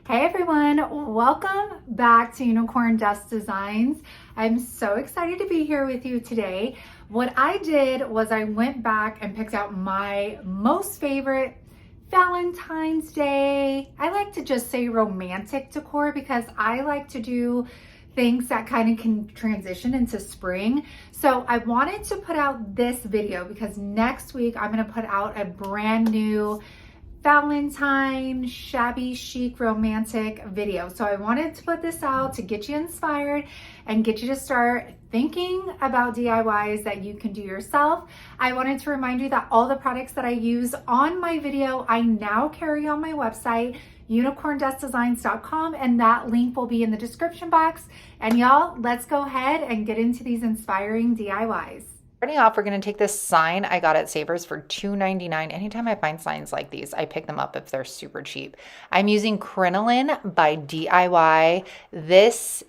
Hey everyone, welcome back to Unicorn Dust Designs. I'm so excited to be here with you today. What I did was I went back and picked out my most favorite Valentine's Day. I like to just say romantic decor because I like to do things that kind of can transition into spring. So I wanted to put out this video because next week I'm going to put out a brand new Valentine Shabby Chic romantic video. So I wanted to put this out to get you inspired and get you to start thinking about DIYs that you can do yourself. I wanted to remind you that all the products that I use on my video, I now carry on my website, unicorndustdesigns.com, and that link will be in the description box. And y'all, let's go ahead and get into these inspiring DIYs. Starting off, we're going to take this sign I got at Savers for $2.99. Anytime I find signs like these, I pick them up if they're super cheap. I'm using Crinoline by DIY. This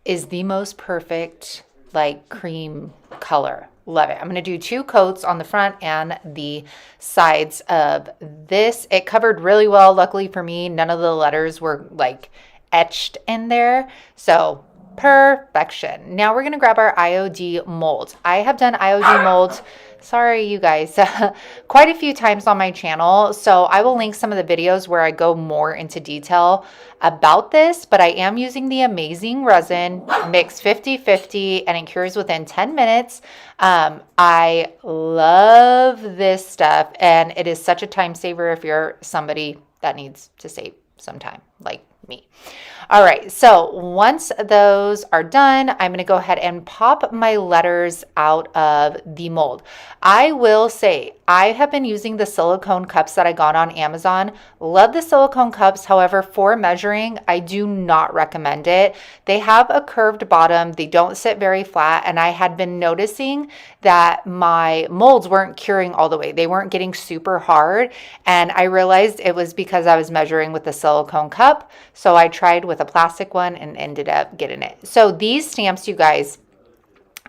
is the most perfect like cream color. Love it. I'm going to do 2 coats on the front and the sides of this. It covered really well. Luckily for me, none of the letters were like etched in there. So perfection. Now we're going to grab our IOD molds. I have done IOD molds, sorry you guys, quite a few times on my channel. So I will link some of the videos where I go more into detail about this, but I am using the amazing resin, mix 50-50, and it cures within 10 minutes. I love this stuff, and it is such a time saver if you're somebody that needs to save some time, like me. All right, so once those are done, I'm going to go ahead and pop my letters out of the mold. I will say I have been using the silicone cups that I got on Amazon. Love the silicone cups. However, for measuring, I do not recommend it. They have a curved bottom. They don't sit very flat. And I had been noticing that my molds weren't curing all the way. They weren't getting super hard. And I realized it was because I was measuring with the silicone cup. So I tried with a plastic one and ended up getting it. So these stamps, you guys,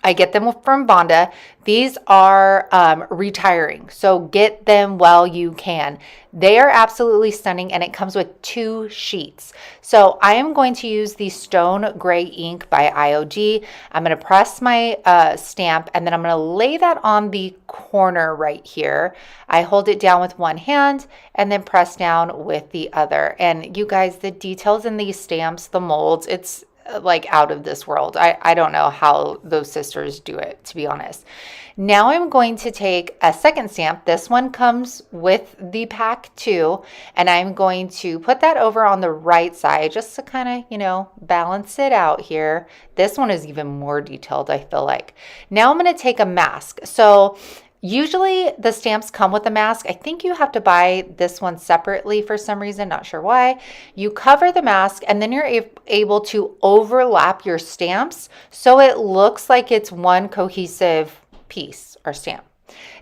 I get them from Bonda. These are retiring, so get them while you can. They are absolutely stunning, and it comes with 2 sheets. So I am going to use the Stone Gray ink by IOD. I'm going to press my stamp, and then I'm going to lay that on the corner right here. I hold it down with one hand and then press down with the other. And you guys, the details in these stamps, the molds, it's like out of this world. I don't know how those sisters do it, to be honest. Now I'm going to take a second stamp. This one comes with the pack too, and I'm going to put that over on the right side just to kind of, balance it out here. This one is even more detailed, I feel like. Now I'm going to take a mask. So usually the stamps come with a mask. I think you have to buy this one separately for some reason, not sure why. You cover the mask and then you're able to overlap your stamps so it looks like it's one cohesive piece or stamp.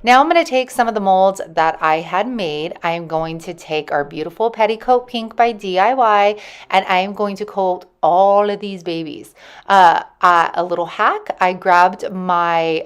Now I'm going to take some of the molds that I had made. I'm going to take our beautiful Petticoat Pink by DIY, and I am going to coat all of these babies. A little hack, I grabbed my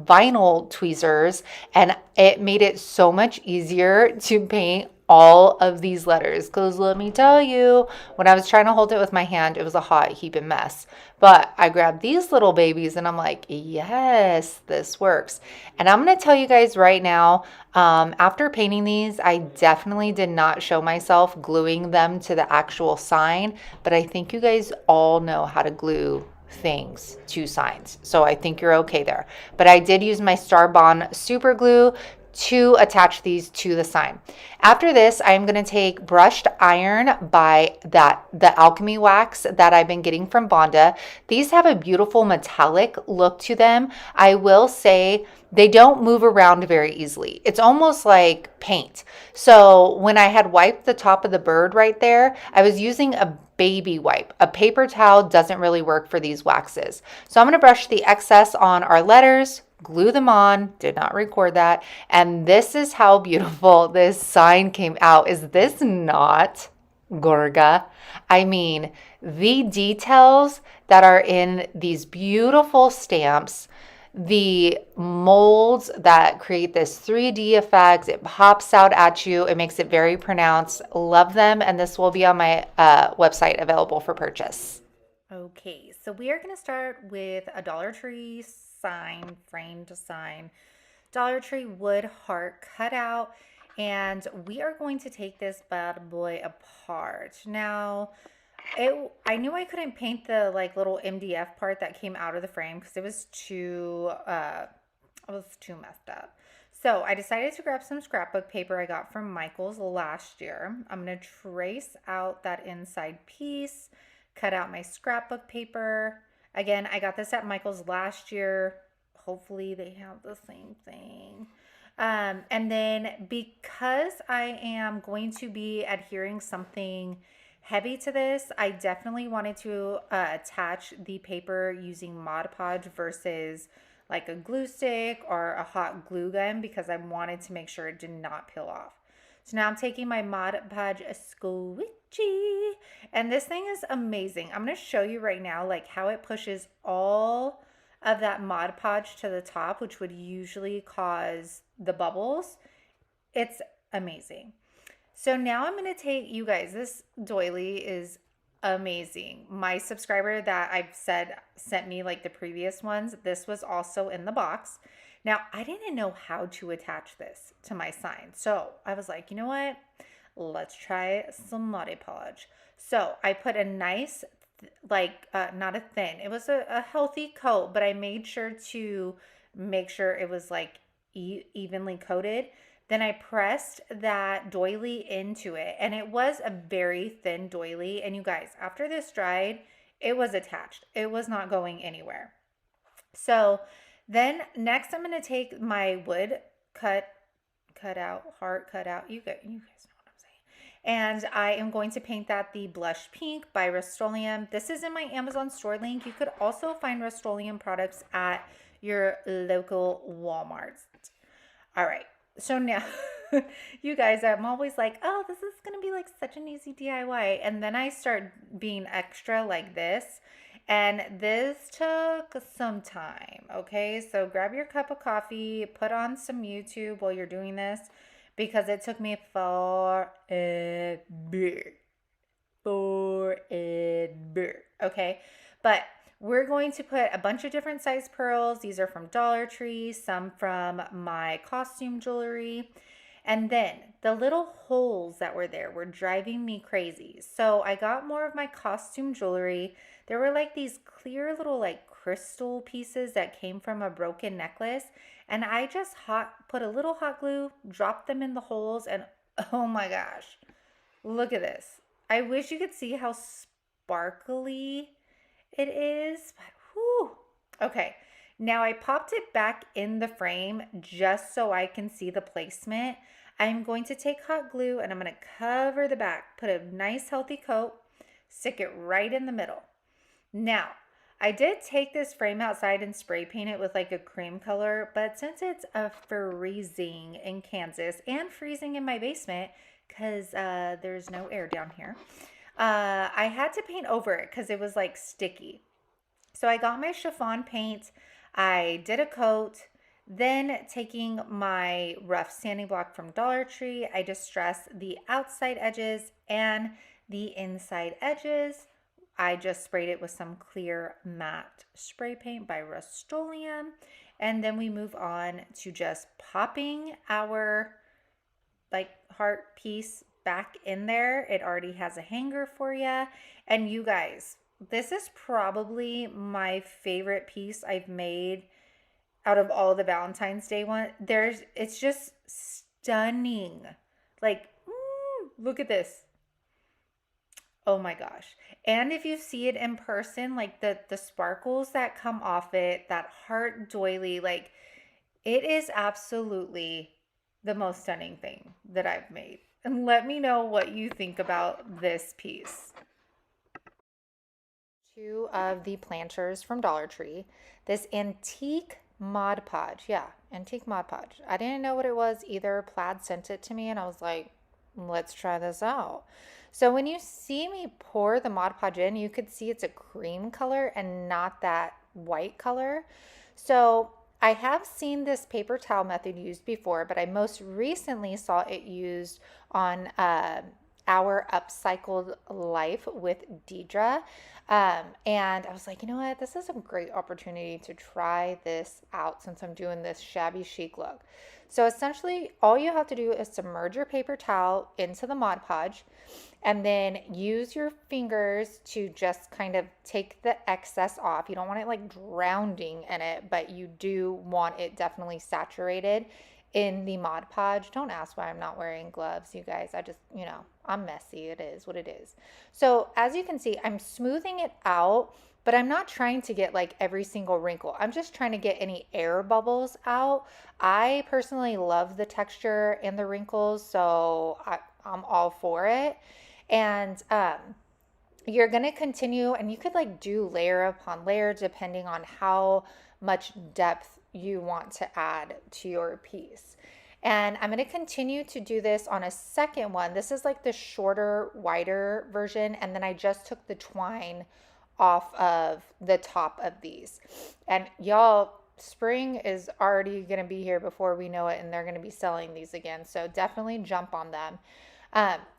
vinyl tweezers, and it made it so much easier to paint all of these letters, because let me tell you, when I was trying to hold it with my hand, it was a hot heaping mess. But I grabbed these little babies and I'm like, yes, this works. And I'm going to tell you guys right now, after painting these, I definitely did not show myself gluing them to the actual sign, but I think you guys all know how to glue things to signs, so I think you're okay there. But I did use my Star Bond super glue to attach these to the sign. After this, I'm going to take brushed iron by the alchemy wax that I've been getting from Bonda. These have a beautiful metallic look to them. I will say they don't move around very easily. It's almost like paint. So when I had wiped the top of the bird right there, I was using a baby wipe. A paper towel doesn't really work for these waxes. So I'm going to brush the excess on our letters, glue them on, did not record that. And this is how beautiful this sign came out. Is this not Gorga? I mean, the details that are in these beautiful stamps, the molds that create this 3D effect. It pops out at you. It makes it very pronounced. Love them. And this will be on my website available for purchase. Okay, so we are going to start with a Dollar Tree sign, framed sign, Dollar Tree wood heart cutout, and we are going to take this bad boy apart. Now, I knew I couldn't paint the like little MDF part that came out of the frame because it was too messed up. So I decided to grab some scrapbook paper I got from Michael's last year. I'm going to trace out that inside piece, cut out my scrapbook paper. Again, I got this at Michael's last year. Hopefully they have the same thing. And then because I am going to be adhering something heavy to this, I definitely wanted to attach the paper using Mod Podge versus like a glue stick or a hot glue gun because I wanted to make sure it did not peel off. So now I'm taking my Mod Podge squishy, and this thing is amazing. I'm going to show you right now like how it pushes all of that Mod Podge to the top, which would usually cause the bubbles. It's amazing. So now I'm going to take you guys, this doily is amazing. My subscriber that I've said sent me like the previous ones, this was also in the box. Now, I didn't know how to attach this to my sign. So I was like, you know what? Let's try some Mod Podge. So I put a nice, not a thin, it was a healthy coat, but I made sure to make sure it was like evenly coated. Then I pressed that doily into it, and it was a very thin doily. And you guys, after this dried, it was attached. It was not going anywhere. So then next I'm going to take my wood heart cut out. You guys know what I'm saying. And I am going to paint that the blush pink by Rust-Oleum. This is in my Amazon store link. You could also find Rust-Oleum products at your local Walmarts. All right. So now, you guys, I'm always like, oh, this is going to be like such an easy DIY. And then I start being extra like this. And this took some time. Okay. So grab your cup of coffee, put on some YouTube while you're doing this because it took me forever. Okay. But we're going to put a bunch of different size pearls. These are from Dollar Tree, some from my costume jewelry. And then the little holes that were there were driving me crazy. So I got more of my costume jewelry. There were like these clear little like crystal pieces that came from a broken necklace. And I just put a little hot glue, dropped them in the holes, and oh my gosh, look at this. I wish you could see how sparkly it is, but whew. Okay, now I popped it back in the frame just so I can see the placement. I'm going to take hot glue and I'm going to cover the back, put a nice healthy coat, stick it right in the middle. Now, I did take this frame outside and spray paint it with like a cream color, but since it's freezing in Kansas and freezing in my basement because there's no air down here, I had to paint over it because it was like sticky. So I got my chiffon paint, I did a coat, then taking my rough sanding block from Dollar Tree, I distressed the outside edges and the inside edges. I just sprayed it with some clear matte spray paint by Rust-Oleum. And then we move on to just popping our like heart piece back in there. It already has a hanger for you. And you guys, this is probably my favorite piece I've made out of all the Valentine's Day one. It's just stunning. Like, look at this. Oh my gosh. And if you see it in person, like the sparkles that come off it, that heart doily, like it is absolutely the most stunning thing that I've made. And let me know what you think about this piece. Two of the planters from Dollar Tree. This antique Mod Podge. Yeah, antique Mod Podge. I didn't know what it was either. Plaid sent it to me and I was like, let's try this out. So when you see me pour the Mod Podge in, you could see it's a cream color and not that white color. So I have seen this paper towel method used before, but I most recently saw it used on Our Upcycled Life with Deidre. And I was like, you know what? This is a great opportunity to try this out since I'm doing this shabby chic look. So essentially, all you have to do is submerge your paper towel into the Mod Podge and then use your fingers to just kind of take the excess off. You don't want it like drowning in it, but you do want it definitely saturated in the Mod Podge. Don't ask why I'm not wearing gloves, you guys. I just, I'm messy. It is what it is. So as you can see, I'm smoothing it out, but I'm not trying to get like every single wrinkle. I'm just trying to get any air bubbles out. I personally love the texture and the wrinkles, so I'm all for it. And you're going to continue, and you could like do layer upon layer depending on how much depth you want to add to your piece. And I'm going to continue to do this on a second one. This is like the shorter, wider version. And then I just took the twine off of the top of these. And y'all, spring is already going to be here before we know it, and they're going to be selling these again. So definitely jump on them.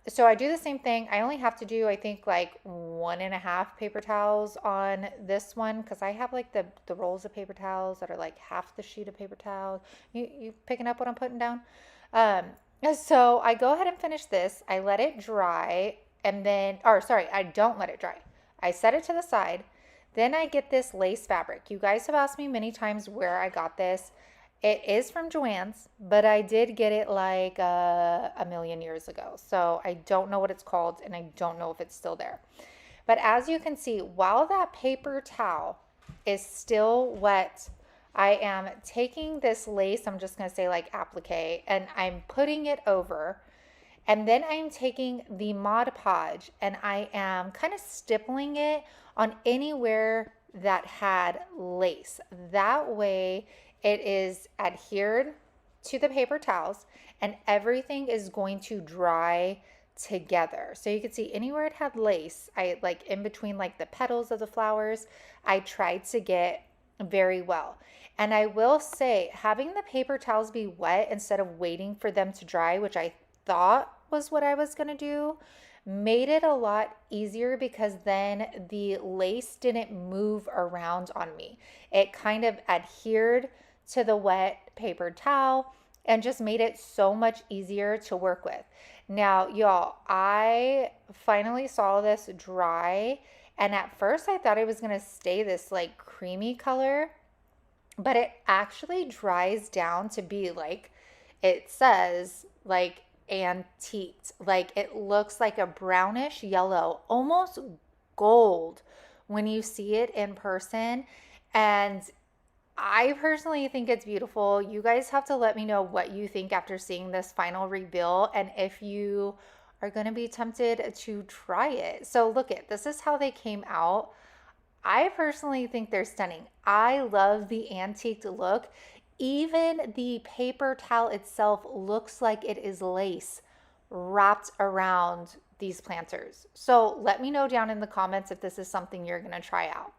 So I do the same thing. I only have to do, I think, like 1.5 paper towels on this one because I have like the rolls of paper towels that are like half the sheet of paper towels. You picking up what I'm putting down? So I go ahead and finish this. I let it dry and then, I don't let it dry. I set it to the side. Then I get this lace fabric. You guys have asked me many times where I got this. It is from Joann's, but I did get it like a million years ago. So I don't know what it's called, and I don't know if it's still there. But as you can see, while that paper towel is still wet, I am taking this lace, I'm just going to say like applique, and I'm putting it over. And then I'm taking the Mod Podge, and I am kind of stippling it on anywhere that had lace. That way it is adhered to the paper towels and everything is going to dry together. So you can see anywhere it had lace, I like in between like the petals of the flowers, I tried to get very well. And I will say, having the paper towels be wet instead of waiting for them to dry, which I thought was what I was going to do, made it a lot easier because then the lace didn't move around on me. It kind of adhered to the wet paper towel and just made it so much easier to work with. Now, y'all, I finally saw this dry, and at first I thought it was going to stay this like creamy color, but it actually dries down to be like, it says like antiqued. Like it looks like a brownish yellow, almost gold when you see it in person. And I personally think it's beautiful. You guys have to let me know what you think after seeing this final reveal and if you are going to be tempted to try it. So look it, this is how they came out. I personally think they're stunning. I love the antiqued look. Even the paper towel itself looks like it is lace wrapped around these planters. So let me know down in the comments if this is something you're going to try out.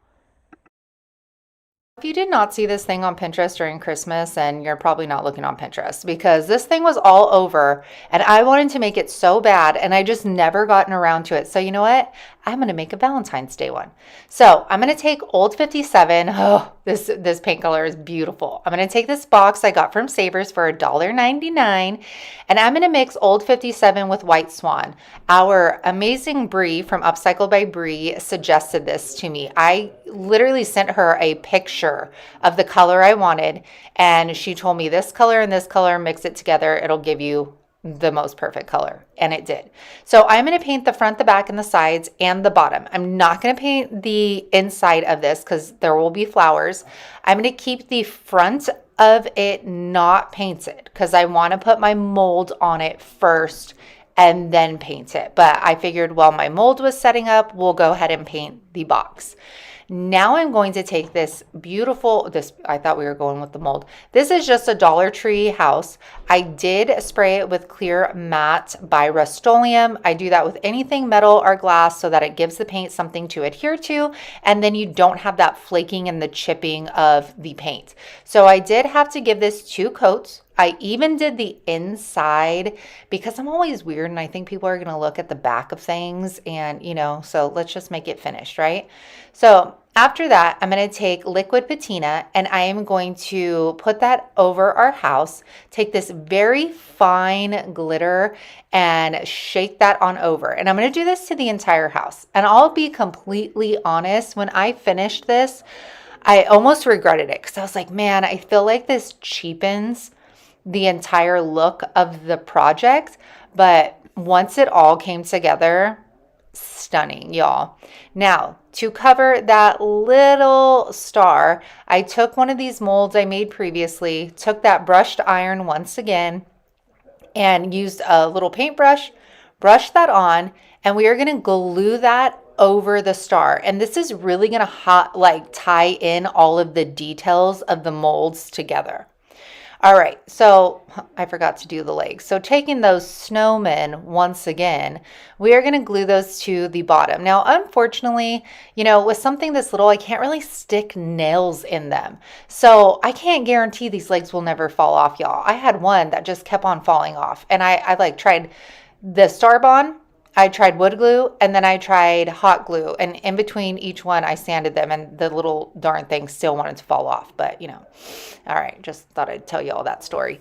If you did not see this thing on Pinterest during Christmas, and you're probably not looking on Pinterest because this thing was all over and I wanted to make it so bad and I just never gotten around to it. So you know what? I'm going to make a Valentine's Day one. So I'm going to take Old 57. Oh, this paint color is beautiful. I'm going to take this box I got from Savers for $1.99 and I'm going to mix Old 57 with White Swan. Our amazing Bree from Upcycled by Bree suggested this to me. I literally sent her a picture of the color I wanted and she told me this color and this color, mix it together, it'll give you the most perfect color, and it did. So I'm going to paint the front, the back, and the sides and the bottom. I'm not going to paint the inside of this because there will be flowers. I'm going to keep the front of it not painted because I want to put my mold on it first and then paint it. But I figured while my mold was setting up, we'll go ahead and paint the box. Now I'm going to take this beautiful, I thought we were going with the mold. This is just a Dollar Tree house. I did spray it with clear matte by Rust-Oleum. I do that with anything metal or glass so that it gives the paint something to adhere to, and then you don't have that flaking and the chipping of the paint. So I did have to give this 2 coats. I even did the inside because I'm always weird and I think people are going to look at the back of things and, so let's just make it finished, right? So after that, I'm going to take liquid patina and I am going to put that over our house, take this very fine glitter and shake that on over. And I'm going to do this to the entire house. And I'll be completely honest, when I finished this, I almost regretted it because I was like, man, I feel like this cheapens the entire look of the project, but once it all came together, stunning, y'all. Now, to cover that little star, I took one of these molds I made previously, took that brushed iron once again, and used a little paintbrush, brushed that on, and we are going to glue that over the star. And this is really going to tie in all of the details of the molds together. All right, so I forgot to do the legs. So taking those snowmen once again, we are going to glue those to the bottom. Now, unfortunately, with something this little, I can't really stick nails in them. So I can't guarantee these legs will never fall off, y'all. I had one that just kept on falling off. And I tried the Starbond, I tried wood glue, and then I tried hot glue. And in between each one, I sanded them, and the little darn thing still wanted to fall off. But, all right, just thought I'd tell you all that story.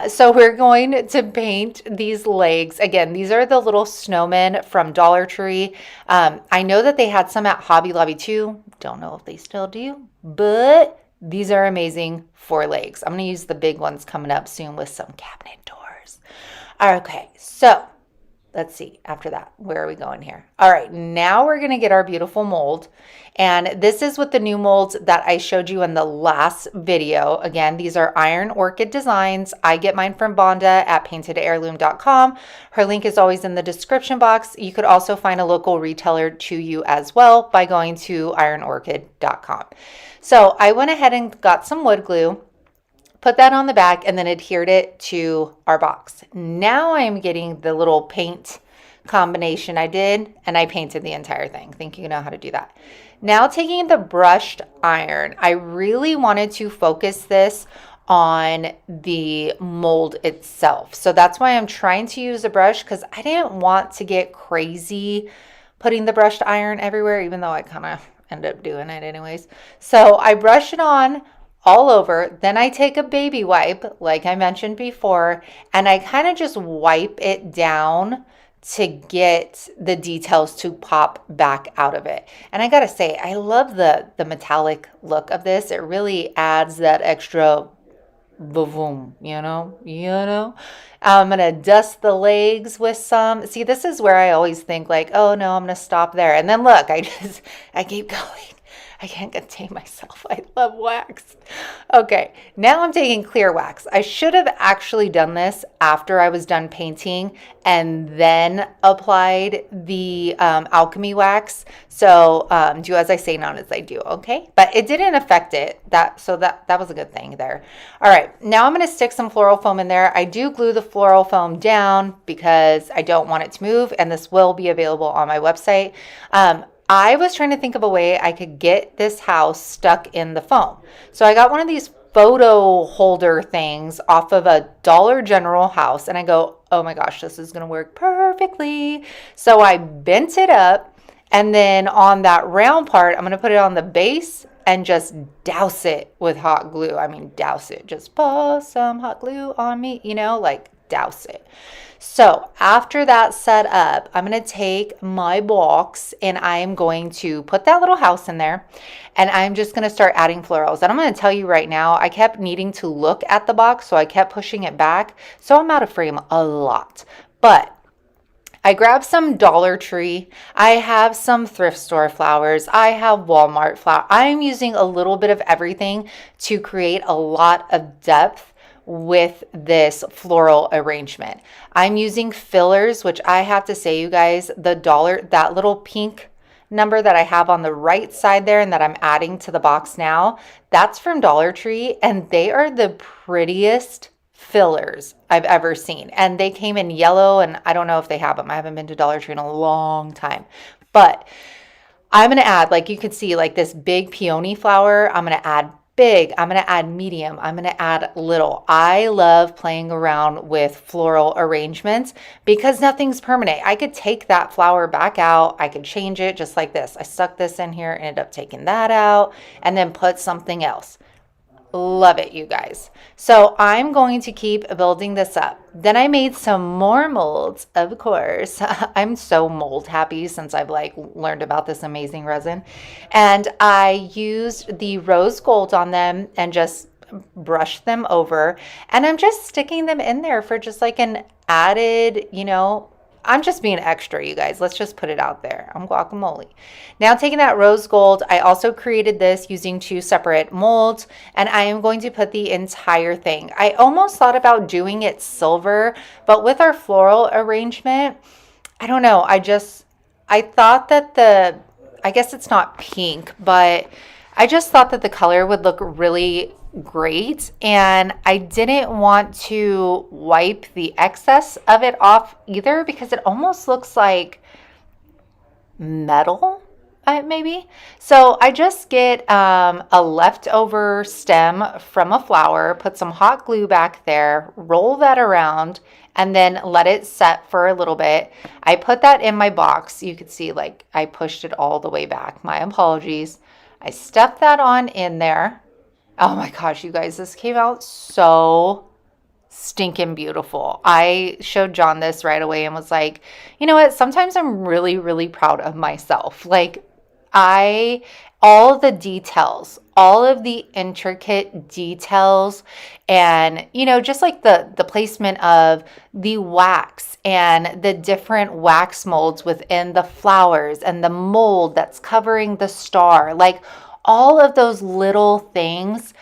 So we're going to paint these legs. Again, these are the little snowmen from Dollar Tree. I know that they had some at Hobby Lobby too. Don't know if they still do, but these are amazing for legs. I'm going to use the big ones coming up soon with some cabinet doors. Okay, so let's see, after that, where are we going here? All right, now we're going to get our beautiful mold. And this is with the new molds that I showed you in the last video. Again, these are Iron Orchid designs. I get mine from Bonda at paintedheirloom.com. Her link is always in the description box. You could also find a local retailer to you as well by going to ironorchid.com. So I went ahead and got some wood glue, put that on the back, and then adhered it to our box. Now I'm getting the little paint combination I did, and I painted the entire thing. I think you know how to do that. Now taking the brushed iron, I really wanted to focus this on the mold itself. So that's why I'm trying to use a brush, because I didn't want to get crazy putting the brushed iron everywhere, even though I kind of ended up doing it anyways. So I brush it on all over. Then I take a baby wipe, like I mentioned before, and I kind of just wipe it down to get the details to pop back out of it. And I gotta say, I love the metallic look of this. It really adds that extra boom, I'm gonna dust the legs with some. See, this is where I always think like, oh no, I'm gonna stop there. And then look, I keep going. I can't contain myself. I love wax. Okay, now I'm taking clear wax. I should have actually done this after I was done painting and then applied the alchemy wax. So do as I say, not as I do, okay? But it didn't affect it. That was a good thing there. All right, now I'm gonna stick some floral foam in there. I do glue the floral foam down because I don't want it to move, and this will be available on my website. I was trying to think of a way I could get this house stuck in the foam. So I got one of these photo holder things off of a Dollar General house, and I go, oh my gosh, this is going to work perfectly. So I bent it up, and then on that round part, I'm going to put it on the base and just douse it with hot glue. I mean, douse it. Just pour some hot glue on me, douse it. So after that's set up, I'm going to take my box and I am going to put that little house in there, and I'm just going to start adding florals. And I'm going to tell you right now, I kept needing to look at the box, so I kept pushing it back. So I'm out of frame a lot. But I grabbed some Dollar Tree. I have some thrift store flowers. I have Walmart flower. I'm using a little bit of everything to create a lot of depth with this floral arrangement. I'm using fillers, which I have to say, you guys, that little pink number that I have on the right side there and that I'm adding to the box now, that's from Dollar Tree, and they are the prettiest fillers I've ever seen. And they came in yellow, and I don't know if they have them. I haven't been to Dollar Tree in a long time. But I'm going to add, like you could see, like this big peony flower. I'm going to add big. I'm going to add medium. I'm going to add little. I love playing around with floral arrangements because nothing's permanent. I could take that flower back out. I could change it just like this. I stuck this in here, ended up taking that out, and then put something else. Love it, you guys. So I'm going to keep building this up. Then I made some more molds, of course. I'm so mold happy since I've like learned about this amazing resin. And I used the rose gold on them and just brushed them over. And I'm just sticking them in there for just like an added, I'm just being extra, you guys. Let's just put it out there. I'm guacamole. Now taking that rose gold, I also created this using 2 separate molds, and I am going to put the entire thing. I almost thought about doing it silver, but with our floral arrangement, I don't know. I thought that I guess it's not pink, but I just thought that the color would look really great, and I didn't want to wipe the excess of it off either because it almost looks like metal, maybe. So I just get a leftover stem from a flower, put some hot glue back there, roll that around, and then let it set for a little bit. I put that in my box. You could see like I pushed it all the way back. My apologies. I stuffed that on in there. Oh my gosh, you guys, this came out so stinking beautiful. I showed John this right away and was like, you know what? Sometimes I'm really, really proud of myself. Like all the details, all of the intricate details, and just like the placement of the wax and the different wax molds within the flowers and the mold that's covering the star, like all of those little things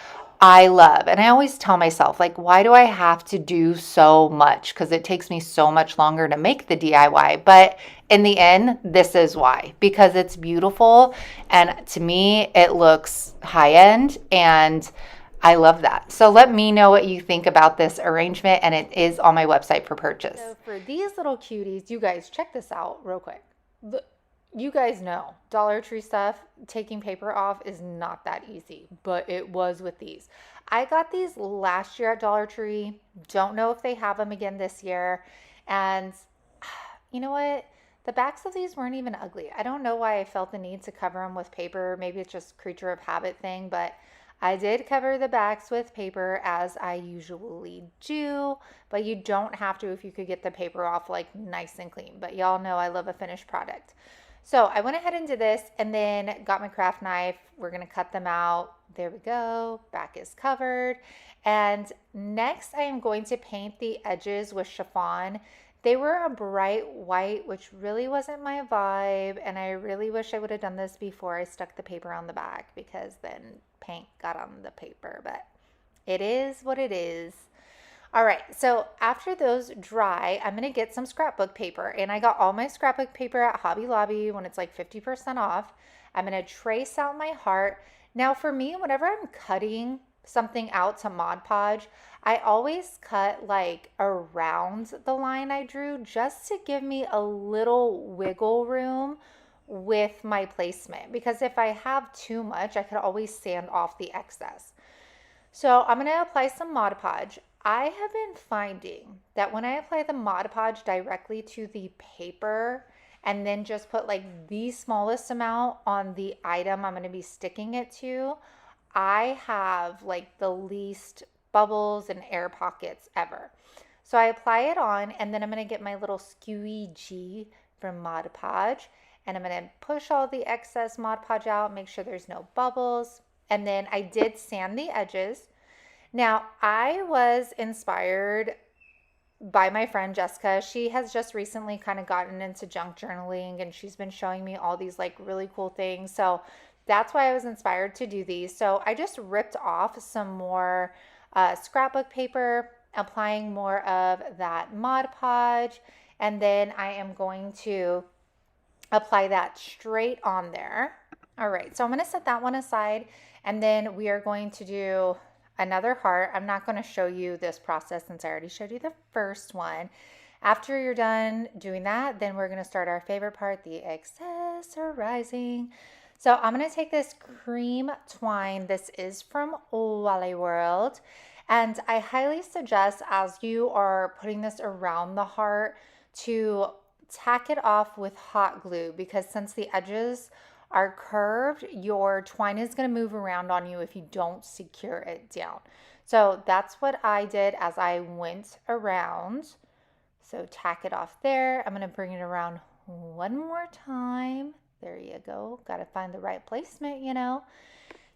I love. And I always tell myself, like, why do I have to do so much? Because it takes me so much longer to make the DIY. But in the end, this is why. Because it's beautiful. And to me, it looks high end. And I love that. So let me know what you think about this arrangement. And it is on my website for purchase. So for these little cuties, you guys, check this out real quick. You guys know Dollar Tree stuff, taking paper off is not that easy, but it was with these. I got these last year at Dollar Tree. Don't know if they have them again this year. And you know what? The backs of these weren't even ugly. I don't know why I felt the need to cover them with paper. Maybe it's just creature of habit thing, but I did cover the backs with paper as I usually do, but you don't have to if you could get the paper off like nice and clean. But y'all know I love a finished product. So I went ahead and did this and then got my craft knife. We're going to cut them out. There we go. Back is covered. And next I am going to paint the edges with chiffon. They were a bright white, which really wasn't my vibe. And I really wish I would have done this before I stuck the paper on the back because then paint got on the paper. But it is what it is. All right, so after those dry, I'm going to get some scrapbook paper. And I got all my scrapbook paper at Hobby Lobby when it's like 50% off. I'm going to trace out my heart. Now for me, whenever I'm cutting something out to Mod Podge, I always cut like around the line I drew just to give me a little wiggle room with my placement. Because if I have too much, I could always sand off the excess. So I'm going to apply some Mod Podge. I have been finding that when I apply the Mod Podge directly to the paper and then just put like the smallest amount on the item I'm going to be sticking it to, I have like the least bubbles and air pockets ever. So I apply it on and then I'm going to get my little squeegee from Mod Podge and I'm going to push all the excess Mod Podge out, make sure there's no bubbles. And then I did sand the edges. Now, I was inspired by my friend Jessica. She has just recently kind of gotten into junk journaling and she's been showing me all these like really cool things. So that's why I was inspired to do these. So I just ripped off some more scrapbook paper, applying more of that Mod Podge. And then I am going to apply that straight on there. All right, so I'm going to set that one aside, and then we are going to do another heart. I'm not going to show you this process since I already showed you the first one. After you're done doing that, then we're going to start our favorite part, the accessorizing. So I'm going to take this cream twine. This is from Wally World. And I highly suggest, as you are putting this around the heart, to tack it off with hot glue, because since the edges are curved, your twine is going to move around on you if you don't secure it down. So that's what I did as I went around. So tack it off there. I'm going to bring it around one more time. There you go. Got to find the right placement, you know.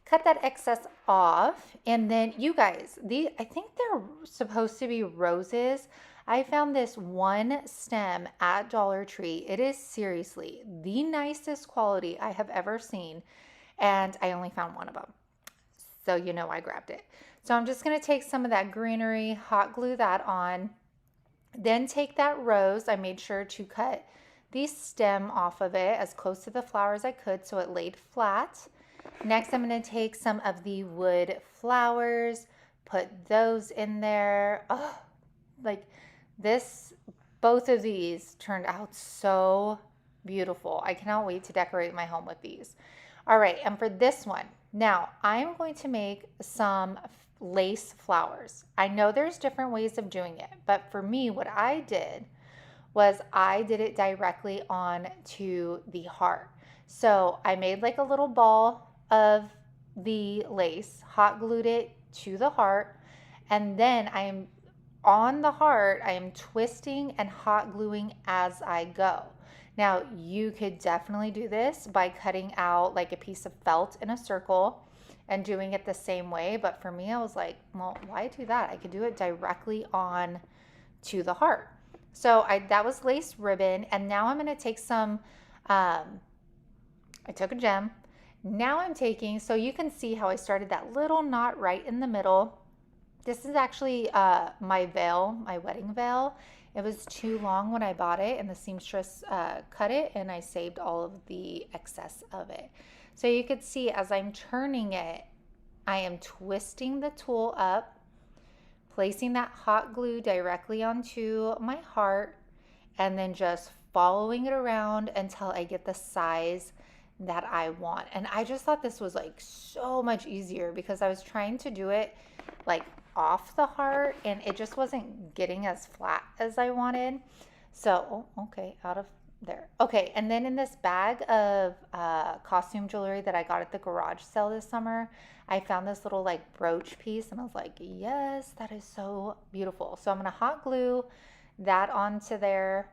Cut that excess off. And then you guys, I think they're supposed to be roses. I found this one stem at Dollar Tree. It is seriously the nicest quality I have ever seen. And I only found one of them. So you know I grabbed it. So I'm just going to take some of that greenery, hot glue that on. Then take that rose. I made sure to cut the stem off of it as close to the flower as I could so it laid flat. Next, I'm going to take some of the wood flowers, put those in there. Oh, like this, both of these turned out so beautiful. I cannot wait to decorate my home with these. All right, and for this one, now I'm going to make some lace flowers. I know there's different ways of doing it, but for me, what I did was I did it directly on to the heart. So I made like a little ball of the lace, hot glued it to the heart, and then I am on the heart, I am twisting and hot gluing as I go. Now, you could definitely do this by cutting out like a piece of felt in a circle and doing it the same way. But for me, I was like, well, why do that? I could do it directly on to the heart. So that was lace ribbon. And now I'm going to take some, I took a gem. Now I'm taking, so you can see how I started that little knot right in the middle. This is actually my veil, my wedding veil. It was too long when I bought it, and the seamstress cut it, and I saved all of the excess of it. So you could see as I'm turning it, I am twisting the tool up, placing that hot glue directly onto my heart, and then just following it around until I get the size that I want. And I just thought this was like so much easier because I was trying to do it like off the heart and it just wasn't getting as flat as I wanted. So, okay, out of there. Okay, and then in this bag of costume jewelry that I got at the garage sale this summer, I found this little like brooch piece and I was like, yes, that is so beautiful. So I'm gonna hot glue that onto there.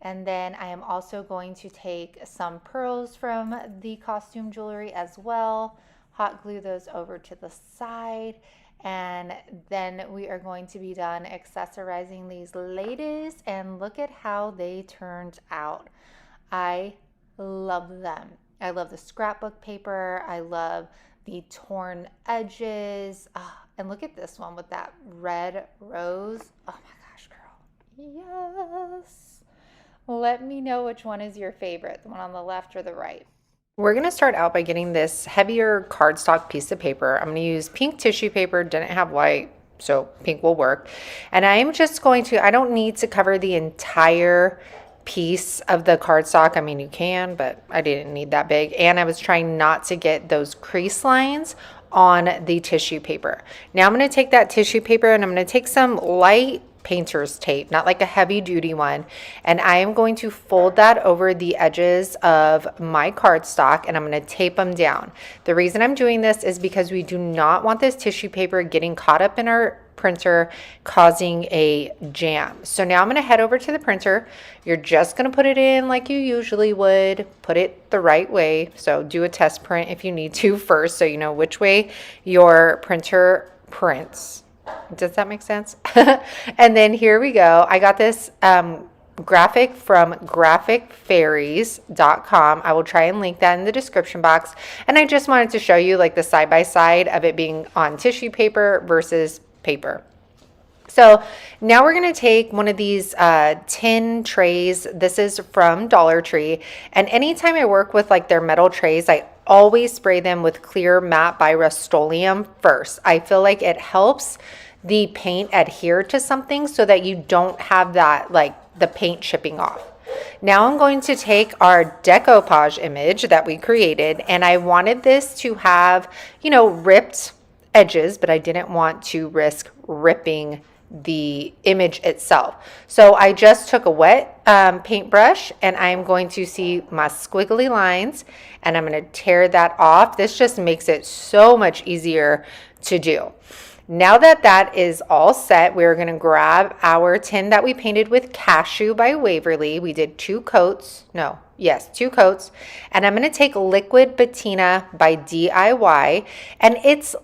And then I am also going to take some pearls from the costume jewelry as well, hot glue those over to the side. And then we are going to be done accessorizing these ladies, and look at how they turned out. I love them. I love the scrapbook paper. I love the torn edges. Oh, and look at this one with that red rose. Oh my gosh, girl. Yes. Let me know which one is your favorite, the one on the left or the right. We're going to start out by getting this heavier cardstock piece of paper. I'm going to use pink tissue paper, didn't have white, so pink will work. And I'm just going to, I don't need to cover the entire piece of the cardstock. I mean, you can, but I didn't need that big. And I was trying not to get those crease lines on the tissue paper. Now I'm going to take that tissue paper and I'm going to take some light painter's tape, not like a heavy duty one, and I am going to fold that over the edges of my cardstock and I'm going to tape them down. The reason I'm doing this is because we do not want this tissue paper getting caught up in our printer causing a jam. So now I'm going to head over to the printer. You're just going to put it in like you usually would, put it the right way. So do a test print if you need to first so you know which way your printer prints. Does that make sense? And then here we go. I got this graphic from graphicfairies.com. I will try and link that in the description box. And I just wanted to show you like the side by side of it being on tissue paper versus paper. So now we're going to take one of these tin trays. This is from Dollar Tree. And anytime I work with like their metal trays, I always spray them with clear matte by Rust-Oleum first. I feel like it helps the paint adhere to something so that you don't have that like the paint chipping off. Now I'm going to take our decoupage image that we created, and I wanted this to have, you know, ripped edges, but I didn't want to risk ripping the image itself. So I just took a wet paintbrush, and I'm going to see my squiggly lines, and I'm going to tear that off. This just makes it so much easier to do. Now that that is all set, we're going to grab our tin that we painted with Cashew by Waverly. We did 2 coats. No, yes, 2 coats. And I'm going to take Liquid Patina by DIY. And it's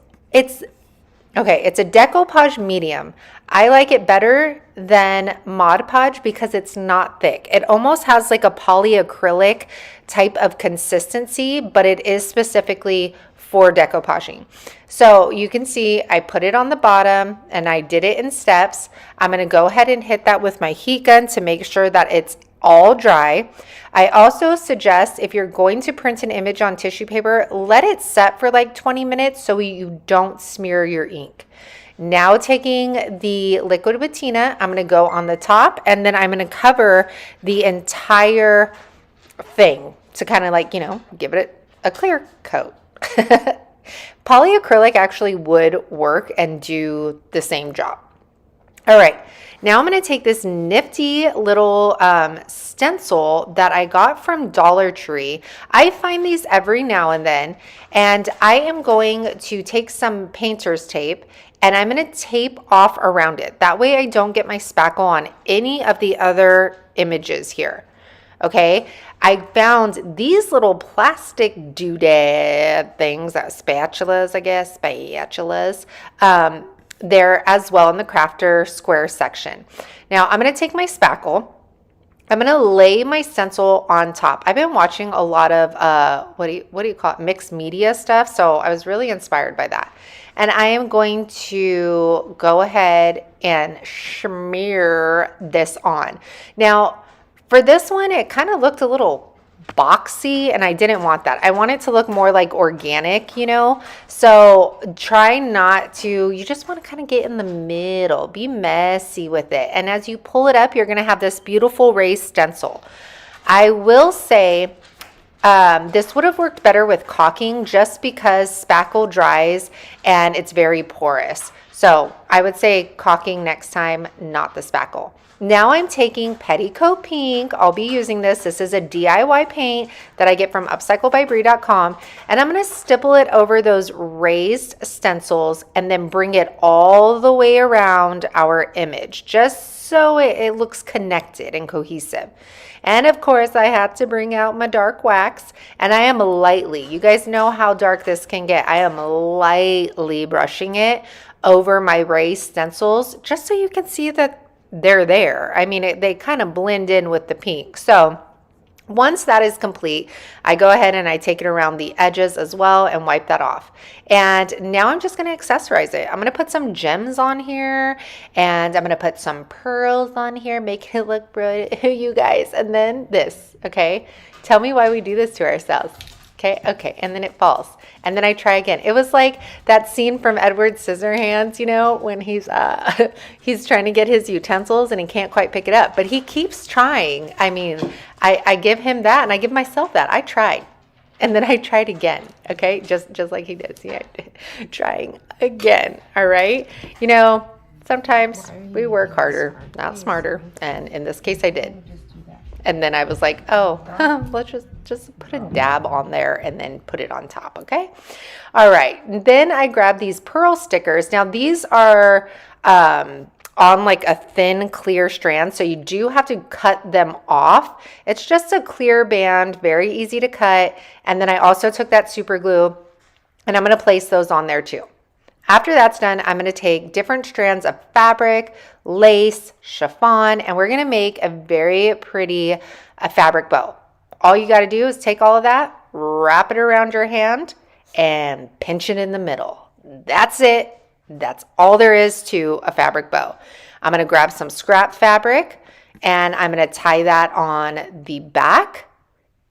okay, it's a decoupage medium. I like it better than Mod Podge because it's not thick. It almost has like a polyacrylic type of consistency, but it is specifically for decoupaging. So you can see I put it on the bottom and I did it in steps. I'm going to go ahead and hit that with my heat gun to make sure that it's all dry. I also suggest if you're going to print an image on tissue paper, let it set for like 20 minutes so you don't smear your ink. Now taking the liquid patina, I'm going to go on the top, and then I'm going to cover the entire thing to kind of like, you know, give it a clear coat. Polyacrylic actually would work and do the same job. All right, now I'm going to take this nifty little stencil that I got from Dollar Tree. I find these every now and then, and I am going to take some painter's tape and I'm going to tape off around it. That way I don't get my spackle on any of the other images here. Okay, I found these little plastic doodad things, spatulas, I guess, spatulas. They're as well in the crafter square section. Now I'm going to take my spackle. I'm going to lay my stencil on top. I've been watching a lot of, what do you call it, mixed media stuff. So I was really inspired by that. And I am going to go ahead and smear this on. Now, for this one, it kind of looked a little boxy, and I didn't want that. I want it to look more like organic, you know? So try not to, you just want to kind of get in the middle, be messy with it. And as you pull it up, you're going to have this beautiful raised stencil. I will say this would have worked better with caulking just because spackle dries and it's very porous. So I would say caulking next time, not the spackle. Now I'm taking Petticoat Pink. I'll be using this. This is a DIY paint that I get from upcycledbybrie.com. And I'm going to stipple it over those raised stencils and then bring it all the way around our image, just so it looks connected and cohesive. And of course, I had to bring out my dark wax, and I am lightly, you guys know how dark this can get. I am lightly brushing it over my raised stencils just so you can see that they're there. I mean, they kind of blend in with the pink. So once that is complete, I go ahead and I take it around the edges as well and wipe that off. And now I'm just going to accessorize it. I'm going to put some gems on here, and I'm going to put some pearls on here, make it look brilliant, you guys. And then this, okay? Tell me why we do this to ourselves. Okay, and then it falls. And then I try again. It was like that scene from Edward Scissorhands, you know, when he's trying to get his utensils and he can't quite pick it up. But he keeps trying. I mean, I give him that, and I give myself that. I tried. And then I tried again, okay? Just like he did. See, trying again, all right? You know, sometimes we work harder, not smarter. And in this case, I did. And then I was like, oh, let's just put a dab on there and then put it on top, okay? All right, then I grabbed these pearl stickers. Now these are on like a thin, clear strand, so you do have to cut them off. It's just a clear band, very easy to cut. And then I also took that super glue, and I'm gonna place those on there too. After that's done, I'm going to take different strands of fabric, lace, chiffon, and we're going to make a very pretty fabric bow. All you got to do is take all of that, wrap it around your hand, and pinch it in the middle. That's it. That's all there is to a fabric bow. I'm going to grab some scrap fabric and I'm going to tie that on the back.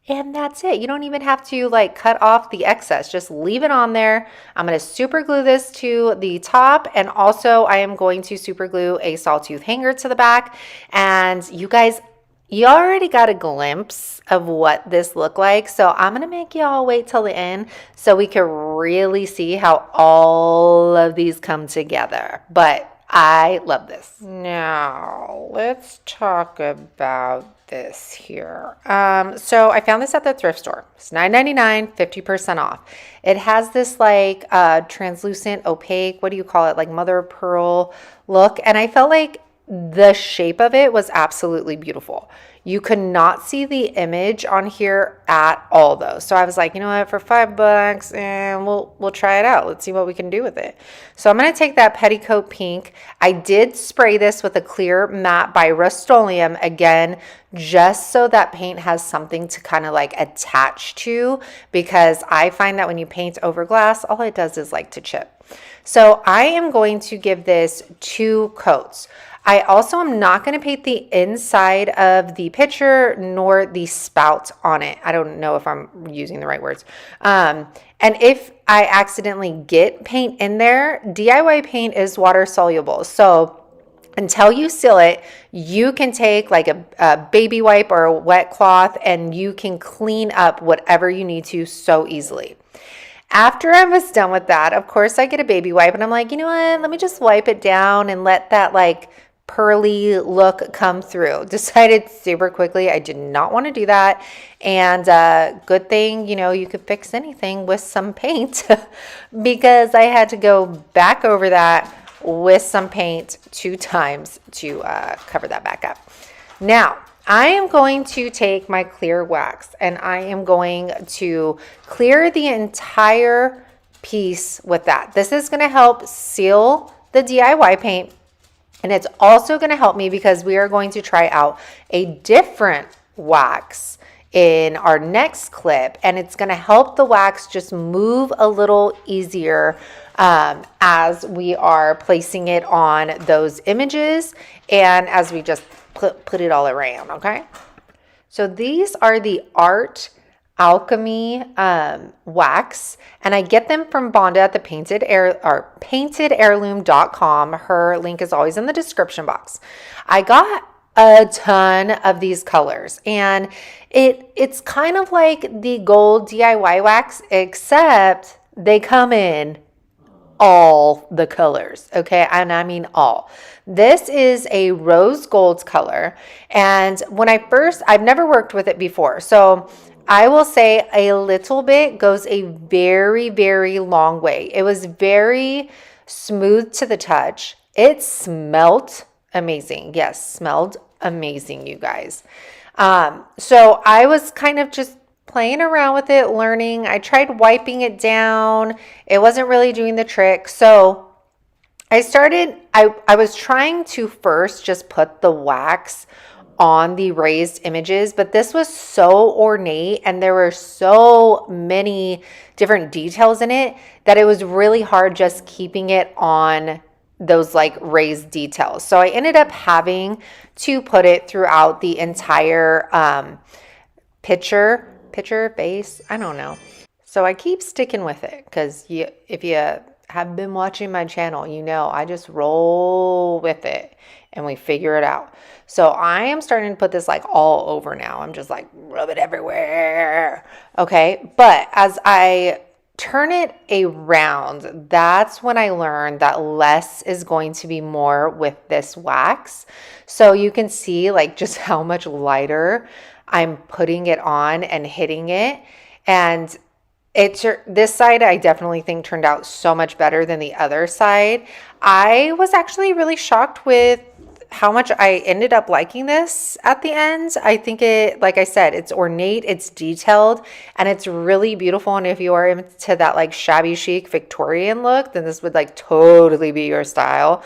And that's it. You don't even have to like cut off the excess. Just leave it on there. I'm going to super glue this to the top. And also I am going to super glue a sawtooth hanger to the back. And you guys, you already got a glimpse of what this looked like. So I'm going to make y'all wait till the end so we can really see how all of these come together. But I love this. Now, let's talk about this here. So I found this at the thrift store. It's $9.99, 50% off. It has this like translucent, opaque, what do you call it? Like mother of pearl look. And I felt like the shape of it was absolutely beautiful. You could not see the image on here at all though. So I was like, you know what, for $5 and we'll try it out. Let's see what we can do with it. So I'm going to take that petticoat pink. I did spray this with a clear matte by Rust-Oleum again, just so that paint has something to kind of like attach to, because I find that when you paint over glass, all it does is like to chip. So I am going to give this 2 coats. I also am not going to paint the inside of the pitcher nor the spout on it. I don't know if I'm using the right words. And if I accidentally get paint in there, DIY paint is water soluble. So until you seal it, you can take like a baby wipe or a wet cloth and you can clean up whatever you need to so easily. After I was done with that, of course, I get a baby wipe and I'm like, you know what, let me just wipe it down and let that like pearly look come through. Decided super quickly I did not want to do that. And good thing, you know, you could fix anything with some paint because I had to go back over that with some paint 2 times to cover that back up. Now, I am going to take my clear wax and I am going to clear the entire piece with that. This is going to help seal the DIY paint. And it's also going to help me because we are going to try out a different wax in our next clip. And it's going to help the wax just move a little easier as we are placing it on those images and as we just put it all around, okay? So these are the Art Alchemy wax, and I get them from Bonda at the paintedheirloom.com. Her link is always in the description box. I got a ton of these colors, and it's kind of like the gold DIY wax, except they come in all the colors, okay? And I mean all. This is a rose gold color, and when I've never worked with it before, so I will say a little bit goes a very, very long way. It was very smooth to the touch. It smelled amazing. Yes, smelled amazing, you guys. So I was kind of just playing around with it, learning. I tried wiping it down. It wasn't really doing the trick. So I was trying to first just put the wax on the raised images, but this was so ornate and there were so many different details in it that it was really hard just keeping it on those like raised details. So I ended up having to put it throughout the entire picture base. I don't know. So I keep sticking with it because if you have been watching my channel, you know I just roll with it and we figure it out. So I am starting to put this like all over now. I'm just like rub it everywhere. Okay. But as I turn it around, that's when I learned that less is going to be more with this wax. So you can see like just how much lighter I'm putting it on and hitting it. And this side I definitely think turned out so much better than the other side. I was actually really shocked with how much I ended up liking this at the end. I think it, like I said, it's ornate, it's detailed, and it's really beautiful. And if you are into that like shabby chic Victorian look, then this would like totally be your style.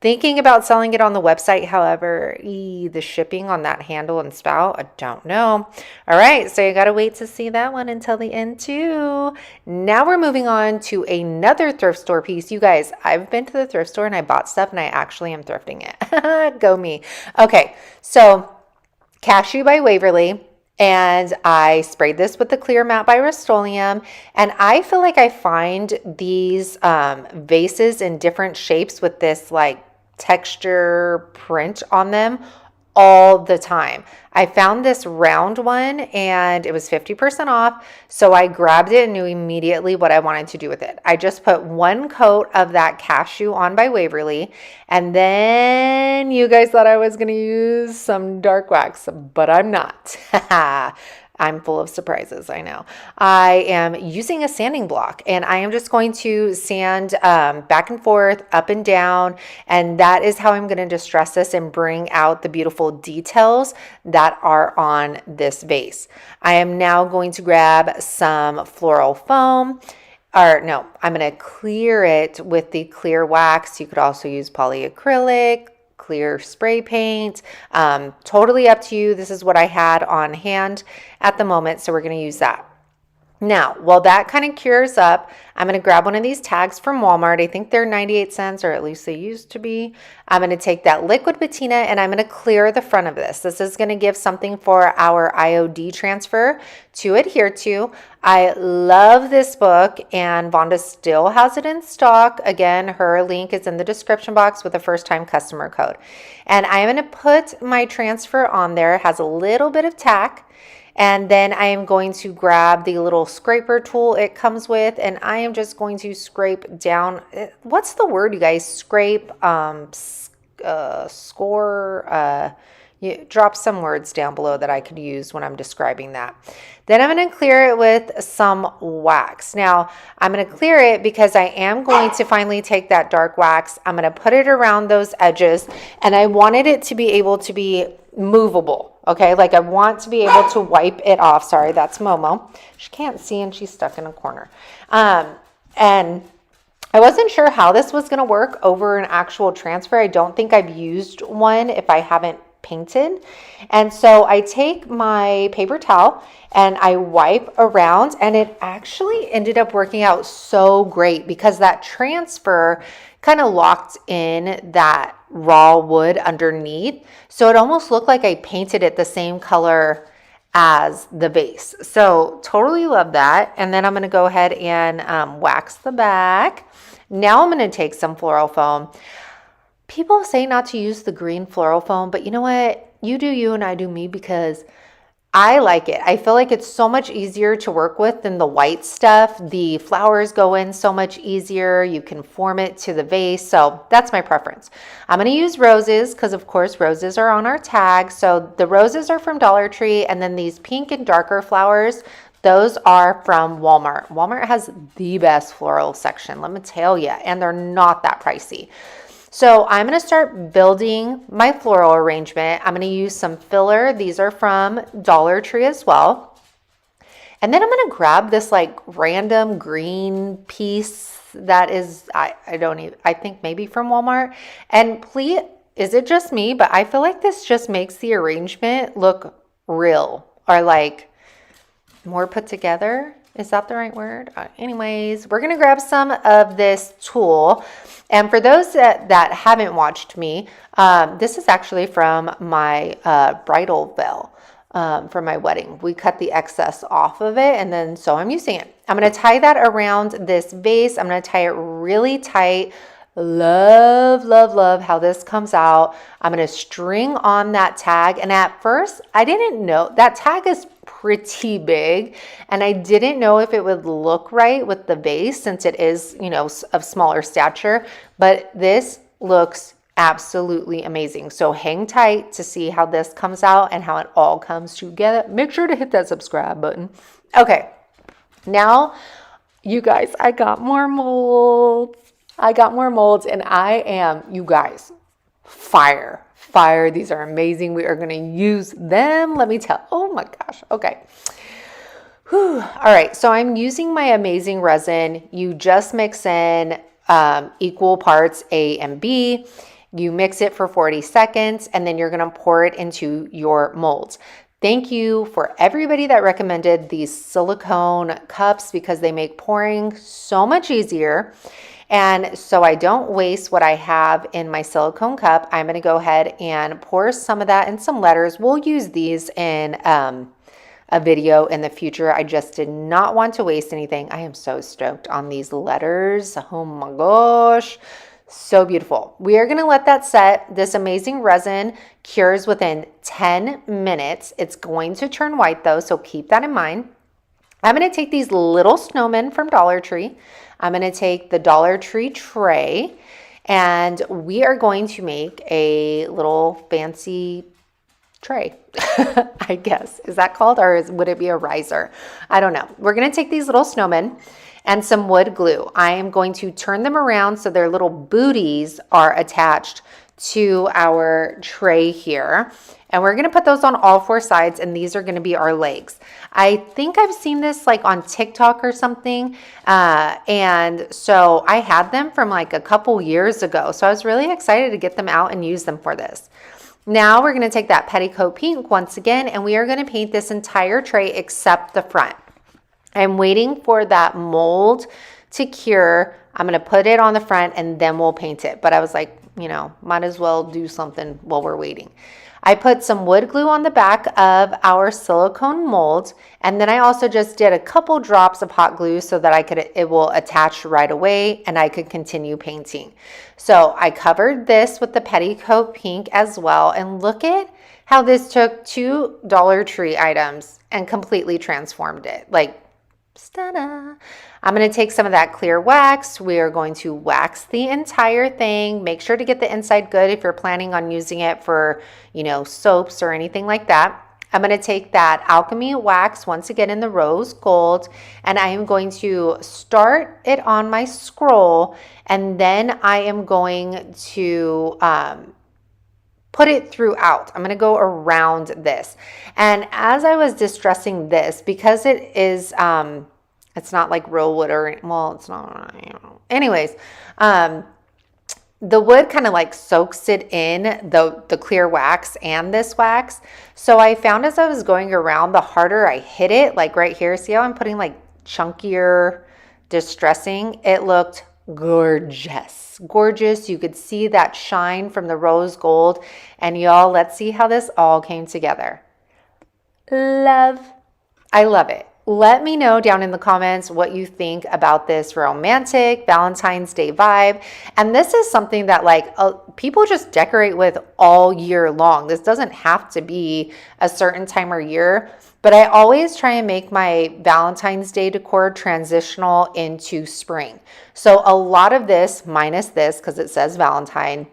thinking about selling it on the website. However, the shipping on that handle and spout, I don't know. All right, so you got to wait to see that one until the end too. Now we're moving on to another thrift store piece. You guys, I've been to the thrift store and I bought stuff and I actually am thrifting it. Go me. Okay, so Cashew by Waverly. And I sprayed this with the Clear Matte by Rust-Oleum. And I feel like I find these vases in different shapes with this like texture print on them all the time. I found this round one and it was 50% off. So I grabbed it and knew immediately what I wanted to do with it. I just put one coat of that Cashew on by Waverly. And then you guys thought I was going to use some dark wax, but I'm not. I'm full of surprises, I know. I am using a sanding block and I am just going to sand back and forth, up and down, and that is how I'm going to distress this and bring out the beautiful details that are on this vase. I am now going to grab some floral foam. Or no, I'm going to clear it with the clear wax. You could also use polyacrylic, clear spray paint, totally up to you. This is what I had on hand at the moment, so we're going to use that. Now, while that kind of cures up, I'm going to grab one of these tags from Walmart. I think they're 98 cents, or at least they used to be. I'm going to take that liquid patina and I'm going to clear the front of this. This is going to give something for our IOD transfer to adhere to. I love this book and Vonda still has it in stock. Again, her link is in the description box with a first-time customer code. And I'm going to put my transfer on there. It has a little bit of tack. And then I am going to grab the little scraper tool it comes with, and I am just going to scrape down. What's the word, you guys? Scrape, score, drop some words down below that I could use when I'm describing that. Then I'm going to clear it with some wax. Now, I'm going to clear it because I am going to finally take that dark wax. I'm going to put it around those edges, and I wanted it to be able to be movable. Okay, like I want to be able to wipe it off. Sorry, that's Momo. She can't see and she's stuck in a corner. And I wasn't sure how this was going to work over an actual transfer. I don't think I've used one if I haven't painted. And so I take my paper towel and I wipe around, and it actually ended up working out so great because that transfer kind of locked in that raw wood underneath. So it almost looked like I painted it the same color as the base. So totally love that. And then I'm going to go ahead and wax the back. Now I'm going to take some floral foam. People say not to use the green floral foam, but you know what? You do you and I do me because I like it. I feel like it's so much easier to work with than the white stuff. The flowers go in so much easier. You can form it to the vase. So that's my preference. I'm going to use roses because, of course, roses are on our tag. So the roses are from Dollar Tree, and then these pink and darker flowers, those are from Walmart. Walmart has the best floral section, let me tell you, and they're not that pricey. So I'm going to start building my floral arrangement. I'm going to use some filler. These are from Dollar Tree as well. And then I'm going to grab this like random green piece that is, I think maybe from Walmart. And please, is it just me? But I feel like this just makes the arrangement look real or like more put together. Is that the right word? Anyways, we're going to grab some of this tulle. And for those that haven't watched me, this is actually from my bridal veil from my wedding. We cut the excess off of it, and then so I'm using it. I'm going to tie that around this vase. I'm going to tie it really tight. Love, love, love how this comes out. I'm going to string on that tag. And at first, I didn't know that tag is pretty big, and I didn't know if it would look right with the vase since it is, you know, of smaller stature, but this looks absolutely amazing. So hang tight to see how this comes out and how it all comes together. Make sure to hit that subscribe button. Okay, now you guys, I got more molds. And I am, you guys, fire. These are amazing. We are going to use them. Let me tell. Oh my gosh. Okay. Whew. All right. So I'm using my amazing resin. You just mix in equal parts A and B. You mix it for 40 seconds, and then you're gonna pour it into your molds. Thank you for everybody that recommended these silicone cups because they make pouring so much easier. And so I don't waste what I have in my silicone cup. I'm going to go ahead and pour some of that in some letters. We'll use these in a video in the future. I just did not want to waste anything. I am so stoked on these letters. Oh my gosh. So beautiful. We are going to let that set. This amazing resin cures within 10 minutes. It's going to turn white though, so keep that in mind. I'm going to take these little snowmen from Dollar Tree. I'm going to take the Dollar Tree tray, and we are going to make a little fancy tray, I guess. Is that called, or would it be a riser? I don't know. We're going to take these little snowmen and some wood glue. I am going to turn them around so their little booties are attached to our tray here. And we're going to put those on all four sides, and these are going to be our legs. I think I've seen this like on TikTok or something. And so I had them from like a couple years ago. So I was really excited to get them out and use them for this. Now we're going to take that petticoat pink once again, and we are going to paint this entire tray except the front. I'm waiting for that mold to cure. I'm going to put it on the front and then we'll paint it. But I was like, you know, might as well do something while we're waiting. I put some wood glue on the back of our silicone mold, and then I also just did a couple drops of hot glue so that it will attach right away and I could continue painting. So I covered this with the petticoat pink as well, and look at how this took 2 Dollar Tree items and completely transformed it. Like, ta-da. I'm going to take some of that clear wax. We are going to wax the entire thing. Make sure to get the inside good if you're planning on using it for, you know, soaps or anything like that. I'm going to take that alchemy wax once again in the rose gold, and I am going to start it on my scroll, and then I am going to put it throughout. I'm going to go around this. And as I was distressing this, because it is, it's not like real wood or, well, it's not, you know. Anyways, the wood kind of like soaks it in, the clear wax and this wax. So I found as I was going around, the harder I hit it, like right here, see how I'm putting like chunkier distressing? It looked gorgeous. Gorgeous. You could see that shine from the rose gold. And y'all, let's see how this all came together. I love it. Let me know down in the comments what you think about this romantic Valentine's Day vibe. And this is something that like people just decorate with all year long. This doesn't have to be a certain time or year, but I always try and make my Valentine's Day decor transitional into spring. So a lot of this, minus this, because it says Valentine,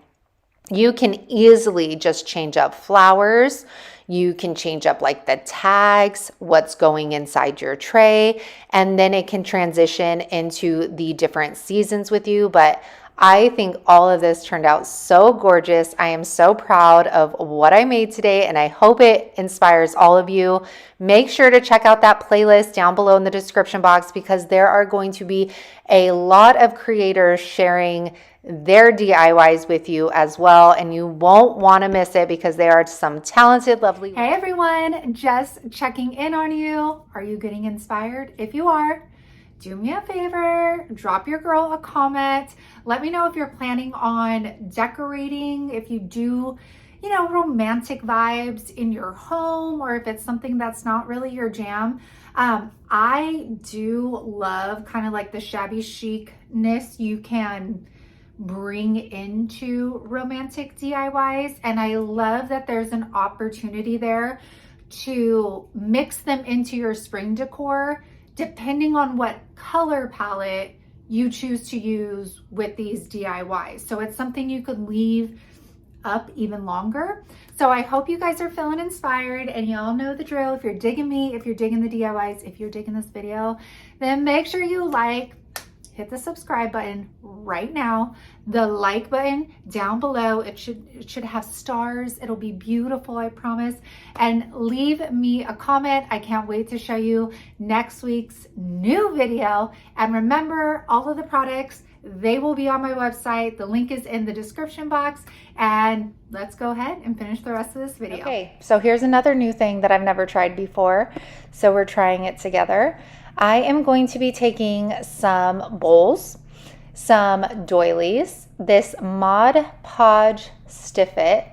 you can easily just change up flowers. You can change up like the tags, what's going inside your tray, and then it can transition into the different seasons with you. But I think all of this turned out so gorgeous. I am so proud of what I made today, and I hope it inspires all of you. Make sure to check out that playlist down below in the description box, because there are going to be a lot of creators sharing their DIYs with you as well, and you won't want to miss it because they are some talented, lovely. Hey everyone, just checking in on you. Are you getting inspired? If you are, do me a favor, drop your girl a comment. Let me know if you're planning on decorating, if you do, you know, romantic vibes in your home, or if it's something that's not really your jam. I do love kind of like the shabby chicness you can bring into romantic DIYs, and I love that there's an opportunity there to mix them into your spring decor depending on what color palette you choose to use with these DIYs. So it's something you could leave up even longer. So I hope you guys are feeling inspired, and y'all know the drill. If you're digging me, if you're digging the DIYs, if you're digging this video, then make sure you hit the subscribe button right now, the like button down below. It should have stars. It'll be beautiful, I promise. And leave me a comment. I can't wait to show you next week's new video. And remember, all of the products They will be on my website. The link is in the description box. And let's go ahead and finish the rest of this video. Okay, so here's another new thing that I've never tried before. So we're trying it together. I am going to be taking some bowls, some doilies, this Mod Podge Stiffit.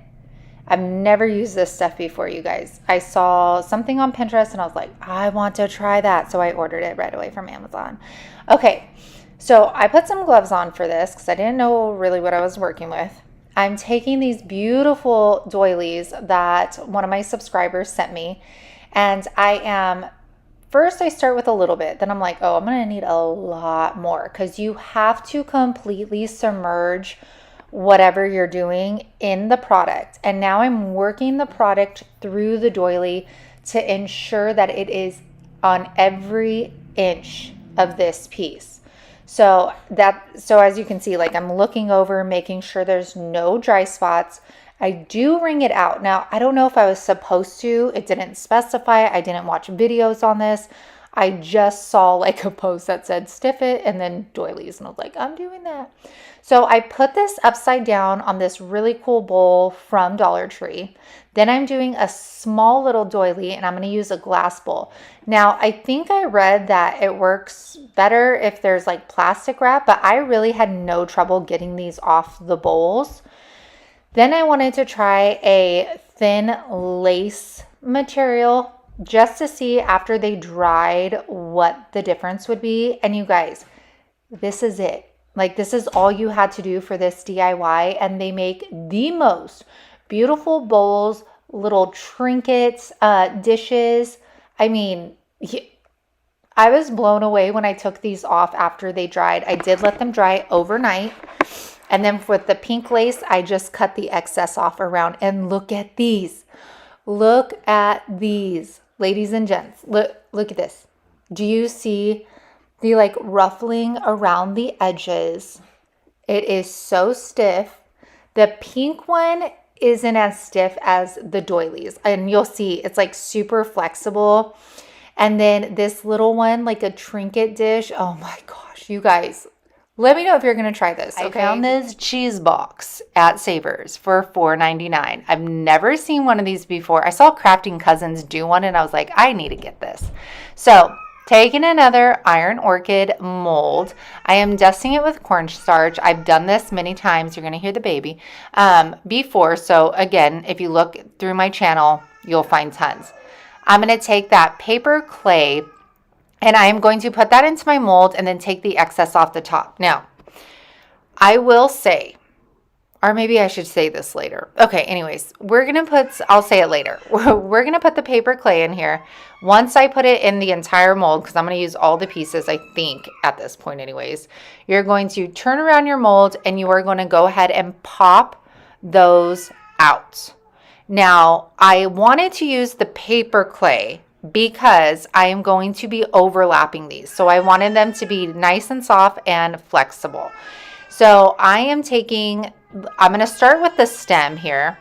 I've never used this stuff before, you guys. I saw something on Pinterest and I was like, I want to try that. So I ordered it right away from Amazon. Okay, so I put some gloves on for this because I didn't know really what I was working with. I'm taking these beautiful doilies that one of my subscribers sent me. And first I start with a little bit. Then I'm like, oh, I'm going to need a lot more because you have to completely submerge whatever you're doing in the product. And now I'm working the product through the doily to ensure that it is on every inch of this piece. So as you can see, like I'm looking over, making sure there's no dry spots. I do wring it out. Now, I don't know if I was supposed to. It didn't specify. I didn't watch videos on this. I just saw like a post that said stiff it and then doilies. And I was like, I'm doing that. So I put this upside down on this really cool bowl from Dollar Tree. Then I'm doing a small little doily and I'm going to use a glass bowl. Now, I think I read that it works better if there's like plastic wrap, but I really had no trouble getting these off the bowls. Then I wanted to try a thin lace material just to see after they dried what the difference would be. And you guys, this is it. Like this is all you had to do for this DIY, and they make the most beautiful bowls, little trinkets, dishes. I mean, I was blown away when I took these off after they dried. I did let them dry overnight. And then with the pink lace, I just cut the excess off around. And look at these. Look at these, ladies and gents. Look at this. Do you see the like ruffling around the edges? It is so stiff. The pink one isn't as stiff as the doilies. And you'll see it's like super flexible. And then this little one, like a trinket dish. Oh my gosh, you guys. Let me know if you're going to try this. Okay? I found this cheese box at Savers for $4.99. I've never seen one of these before. I saw Crafting Cousins do one and I was like, I need to get this. So taking another Iron Orchid mold, I am dusting it with cornstarch. I've done this many times. You're going to hear the baby before. So again, if you look through my channel, you'll find tons. I'm going to take that paper clay and I am going to put that into my mold and then take the excess off the top. Now, I will say, or maybe I should say this later. Okay, anyways, I'll say it later. We're going to put the paper clay in here. Once I put it in the entire mold, because I'm going to use all the pieces, I think, at this point anyways, you're going to turn around your mold and you are going to go ahead and pop those out. Now, I wanted to use the paper clay because I am going to be overlapping these. So I wanted them to be nice and soft and flexible. So I'm going to start with the stem here.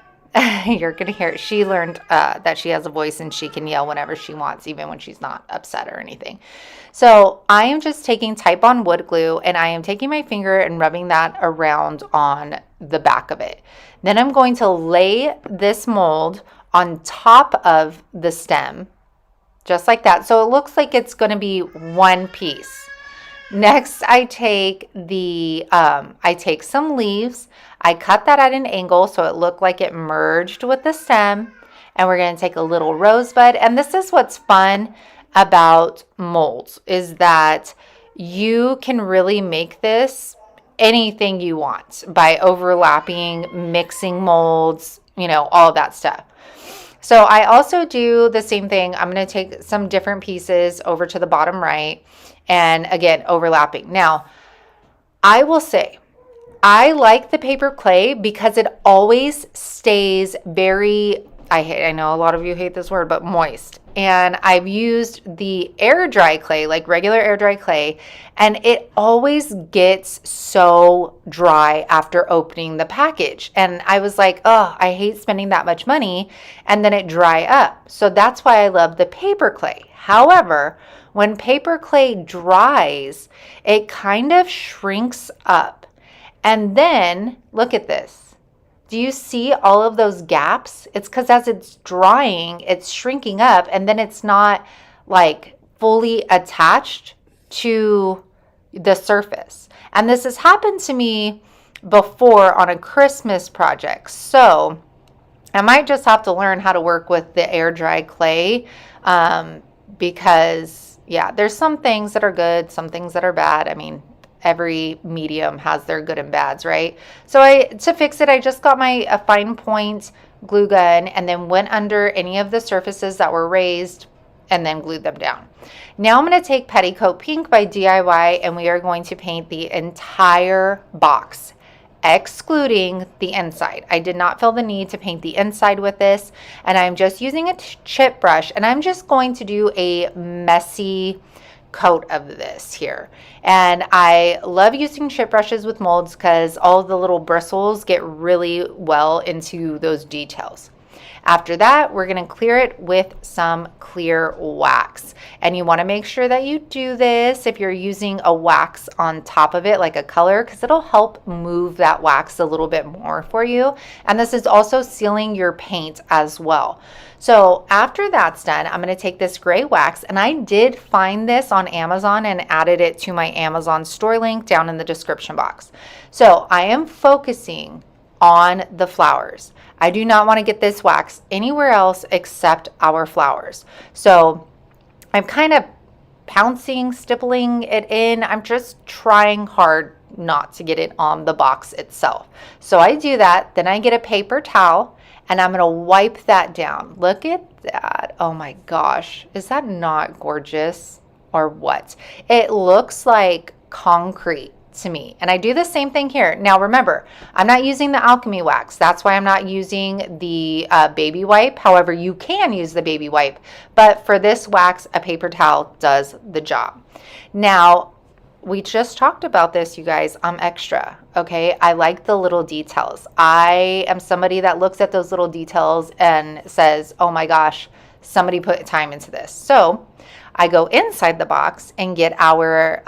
You're going to hear it. She learned that she has a voice and she can yell whenever she wants, even when she's not upset or anything. So I am just taking Type-On wood glue and I am taking my finger and rubbing that around on the back of it. Then I'm going to lay this mold on top of the stem, just like that. So it looks like it's going to be one piece. Next, I take some leaves. I cut that at an angle so it looked like it merged with the stem. And we're going to take a little rosebud. And this is what's fun about molds, is that you can really make this anything you want by overlapping, mixing molds, all that stuff. So I also do the same thing. I'm going to take some different pieces over to the bottom right and again, overlapping. Now, I will say I like the paper clay because it always stays very I know a lot of you hate this word, but moist. And I've used the air dry clay, like regular air dry clay, and it always gets so dry after opening the package. And I was like, oh, I hate spending that much money, and then it dry up. So that's why I love the paper clay. However, when paper clay dries, it kind of shrinks up. And then look at this. Do you see all of those gaps? It's because as it's drying, it's shrinking up, and then it's not like fully attached to the surface. And this has happened to me before on a Christmas project. So I might just have to learn how to work with the air dry clay, because yeah, there's some things that are good, some things that are bad. I mean, every medium has their good and bads, right? So to fix it, I just got a fine point glue gun and then went under any of the surfaces that were raised and then glued them down. Now I'm going to take Petticoat Pink by DIY, and we are going to paint the entire box, excluding the inside. I did not feel the need to paint the inside with this, and I'm just using a chip brush, and I'm just going to do a messy coat of this here. And I love using chip brushes with molds because all of the little bristles get really well into those details. After that, we're going to clear it with some clear wax. And you want to make sure that you do this if you're using a wax on top of it, like a color, because it'll help move that wax a little bit more for you. And this is also sealing your paint as well. So after that's done, I'm going to take this gray wax, and I did find this on Amazon and added it to my Amazon store link down in the description box. So I am focusing on the flowers. I do not want to get this wax anywhere else except our flowers. So I'm kind of pouncing, stippling it in. I'm just trying hard not to get it on the box itself. So I do that. Then I get a paper towel and I'm going to wipe that down. Look at that. Oh my gosh. Is that not gorgeous or what? It looks like concrete to me. And I do the same thing here. Now remember, I'm not using the alchemy wax. That's why I'm not using the baby wipe. However, you can use the baby wipe. But for this wax, a paper towel does the job. Now, we just talked about this, you guys. I'm extra, okay? I like the little details. I am somebody that looks at those little details and says, oh my gosh, somebody put time into this. So I go inside the box and get our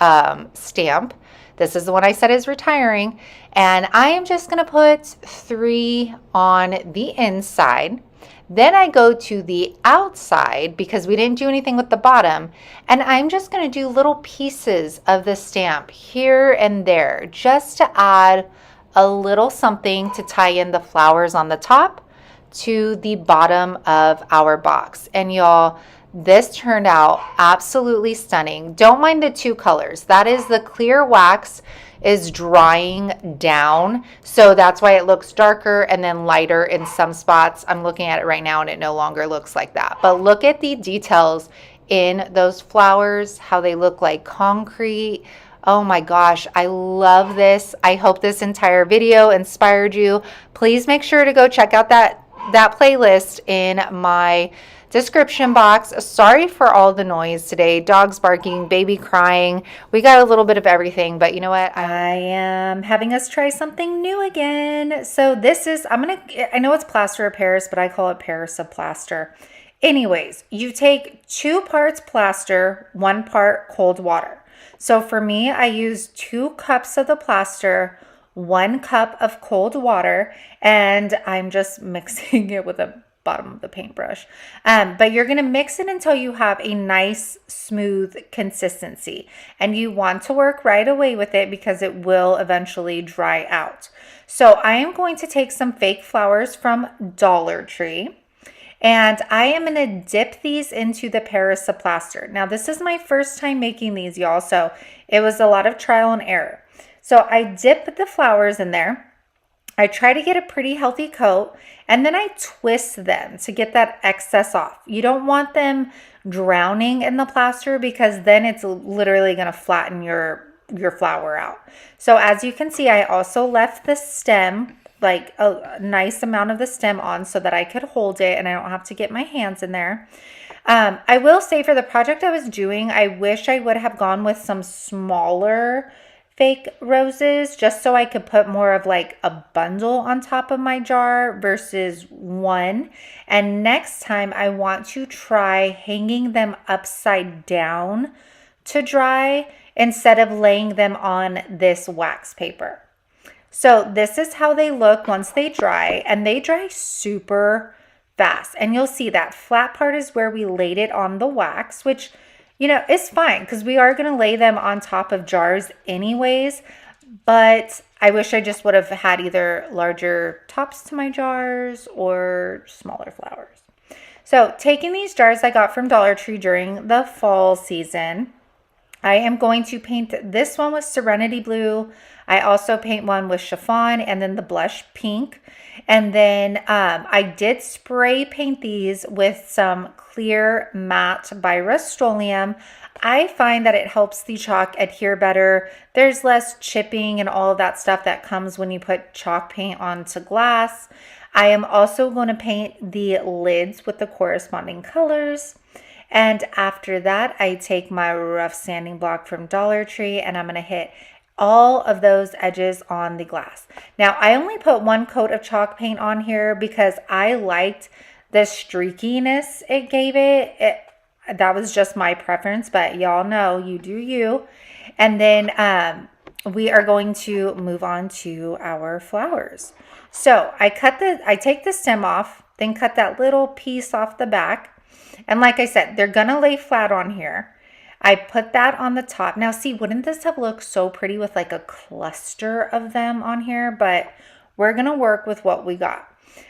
stamp. This is the one I said is retiring. And I am just going to put 3 on the inside. Then I go to the outside because we didn't do anything with the bottom. And I'm just going to do little pieces of the stamp here and there just to add a little something to tie in the flowers on the top to the bottom of our box. And y'all, this turned out absolutely stunning. Don't mind the 2 colors. That is the clear wax is drying down. So that's why it looks darker and then lighter in some spots. I'm looking at it right now and it no longer looks like that. But look at the details in those flowers, how they look like concrete. Oh my gosh, I love this. I hope this entire video inspired you. Please make sure to go check out that playlist in my description box. Sorry for all the noise today. Dogs barking, baby crying. We got a little bit of everything, but you know what? I am having us try something new again. So this is, I know it's plaster of Paris, but I call it Paris of plaster. Anyways, you take 2 parts plaster, 1 part cold water. So for me, I use 2 cups of the plaster, 1 cup of cold water, and I'm just mixing it with the bottom of the paintbrush. But you're going to mix it until you have a nice smooth consistency, and you want to work right away with it because it will eventually dry out. So I am going to take some fake flowers from Dollar Tree, and I am going to dip these into the Paris of plaster. Now this is my first time making these, y'all, so it was a lot of trial and error. So I dip the flowers in there. I try to get a pretty healthy coat, and then I twist them to get that excess off. You don't want them drowning in the plaster because then it's literally going to flatten your flower out. So as you can see, I also left the stem like a nice amount of the stem on so that I could hold it and I don't have to get my hands in there. I will say for the project I was doing, I wish I would have gone with some smaller fake roses just so I could put more of like a bundle on top of my jar versus one. And next time I want to try hanging them upside down to dry instead of laying them on this wax paper. So this is how they look once they dry, and they dry super fast. And you'll see that flat part is where we laid it on the wax, which, you know, is fine because we are going to lay them on top of jars anyways. But I wish I just would have had either larger tops to my jars or smaller flowers. So taking these jars I got from Dollar Tree during the fall season, I am going to paint this one with Serenity Blue. I also paint one with Chiffon and then the blush pink. And then I did spray paint these with some clear matte by Rust-Oleum. I find that it helps the chalk adhere better. There's less chipping and all of that stuff that comes when you put chalk paint onto glass. I am also going to paint the lids with the corresponding colors. And after that, I take my rough sanding block from Dollar Tree and I'm going to hit all of those edges on the glass. Now, I only put one coat of chalk paint on here because I liked the streakiness it gave it. That was just my preference, but y'all know you do you. And then we are going to move on to our flowers. So I take the stem off, then cut that little piece off the back. And like I said, they're gonna lay flat on here. I put that on the top. Now see, wouldn't this have looked so pretty with like a cluster of them on here? But we're gonna work with what we got.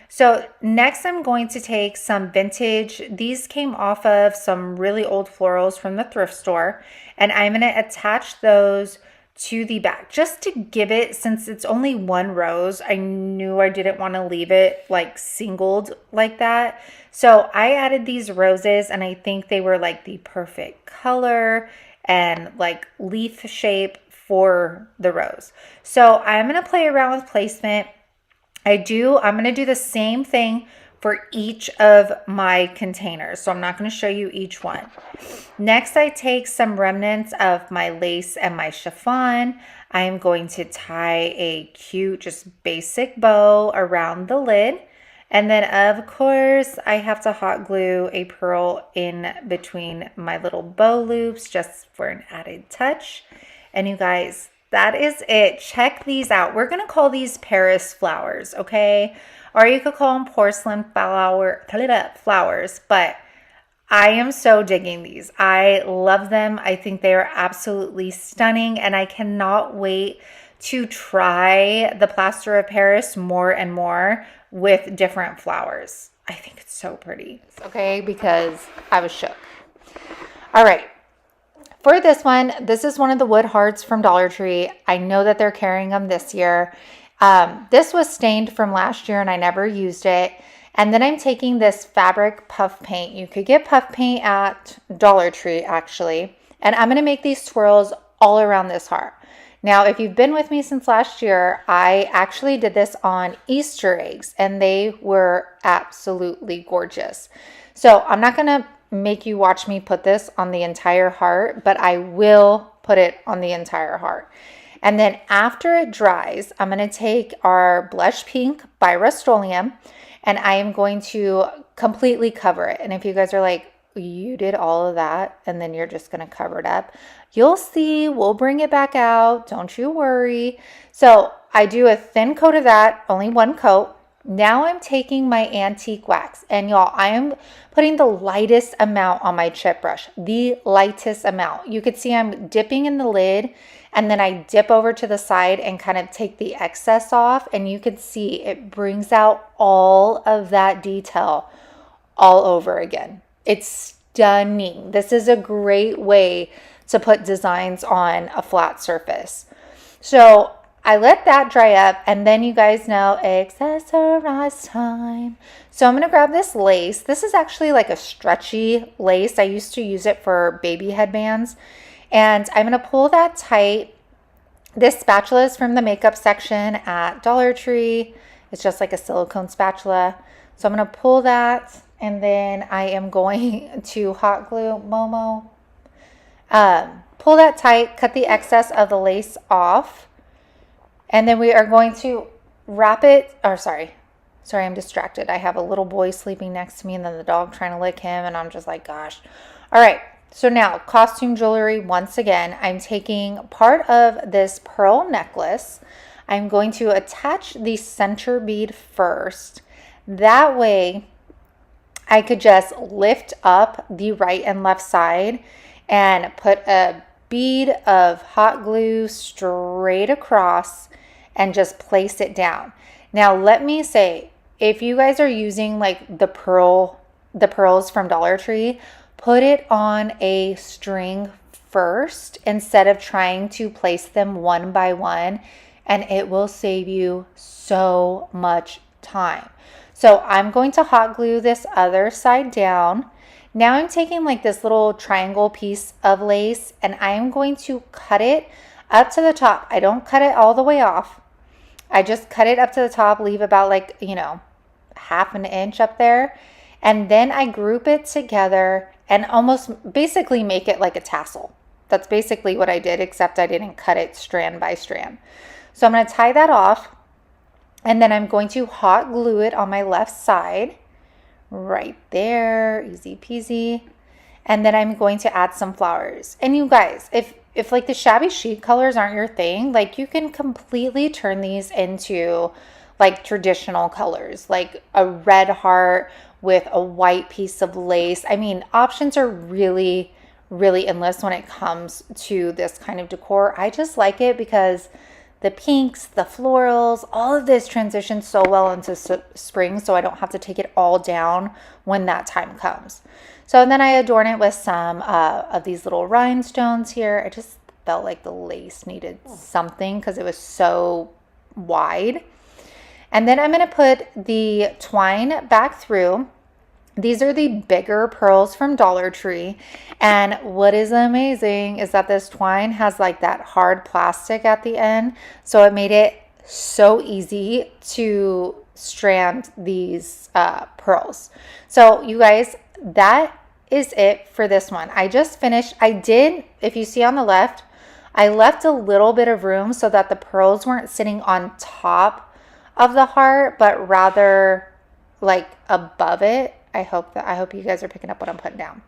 So next I'm going to take some vintage. These came off of some really old florals from the thrift store. And I'm gonna attach those to the back just to give it, since it's only one rose, I knew I didn't want to leave it like singled like that. So I added these roses and I think they were like the perfect color and like leaf shape for the rose. So I'm going to play around with placement. I'm going to do the same thing for each of my containers. So I'm not going to show you each one. Next, I take some remnants of my lace and my chiffon. I am going to tie a cute, just basic bow around the lid. And then of course, I have to hot glue a pearl in between my little bow loops just for an added touch. And you guys, that is it. Check these out. We're going to call these Paris flowers, okay? Or you could call them porcelain flowers, but I am so digging these. I love them. I think they are absolutely stunning, and I cannot wait to try the plaster of Paris more and more with different flowers. I think it's so pretty. Okay, because I was shook. All right. For this one, this is one of the wood hearts from Dollar Tree. I know that they're carrying them this year. This was stained from last year and I never used it. And then I'm taking this fabric puff paint. You could get puff paint at Dollar Tree actually. And I'm going to make these swirls all around this heart. Now, if you've been with me since last year, I actually did this on Easter eggs and they were absolutely gorgeous. So I'm not going to make you watch me put this on the entire heart, but I will put it on the entire heart. And then after it dries, I'm going to take our blush pink by Rust-Oleum and I am going to completely cover it. And if you guys are like, you did all of that and then you're just going to cover it up, you'll see, we'll bring it back out. Don't you worry. So I do a thin coat of that, only one coat. Now I'm taking my antique wax and y'all, I am putting the lightest amount on my chip brush, the lightest amount. You could see I'm dipping in the lid and then I dip over to the side and kind of take the excess off, and you could see it brings out all of that detail all over again. It's stunning. This is a great way to put designs on a flat surface. So I let that dry up, and then you guys know accessorize time. So I'm going to grab this lace. This is actually like a stretchy lace. I used to use it for baby headbands. And I'm going to pull that tight. This spatula is from the makeup section at Dollar Tree. It's just like a silicone spatula. So I'm going to pull that, and then I am going to hot glue Momo. Pull that tight, cut the excess of the lace off, and then we are going to wrap it, or sorry, I'm distracted. I have a little boy sleeping next to me and then the dog trying to lick him, and I'm just like, gosh. All right, so now costume jewelry. Once again, I'm taking part of this pearl necklace. I'm going to attach the center bead first. That way I could just lift up the right and left side and put a bead of hot glue straight across and just place it down. Now, let me say, if you guys are using like the pearls from Dollar Tree, put it on a string first instead of trying to place them one by one, and it will save you so much time. So I'm going to hot glue this other side down. Now I'm taking like this little triangle piece of lace, and I am going to cut it up to the top. I don't cut it all the way off. I just cut it up to the top, leave about like, half an inch up there. And then I group it together and almost basically make it like a tassel. That's basically what I did, except I didn't cut it strand by strand. So I'm going to tie that off, and then I'm going to hot glue it on my left side. Right there, easy peasy. And then I'm going to add some flowers. And you guys, if like the shabby chic colors aren't your thing, like you can completely turn these into like traditional colors, like a red heart with a white piece of lace. I mean, options are really, really endless when it comes to this kind of decor. I just like it because the pinks, the florals, all of this transitions so well into spring, so I don't have to take it all down when that time comes. So then I adorn it with some of these little rhinestones here. I just felt like the lace needed something because it was so wide. And then I'm going to put the twine back through. These are the bigger pearls from Dollar Tree. And what is amazing is that this twine has like that hard plastic at the end. So it made it so easy to strand these pearls. So you guys, that is it for this one. I just finished. I did, if you see on the left, I left a little bit of room so that the pearls weren't sitting on top of the heart, but rather like above it. I hope you guys are picking up what I'm putting down.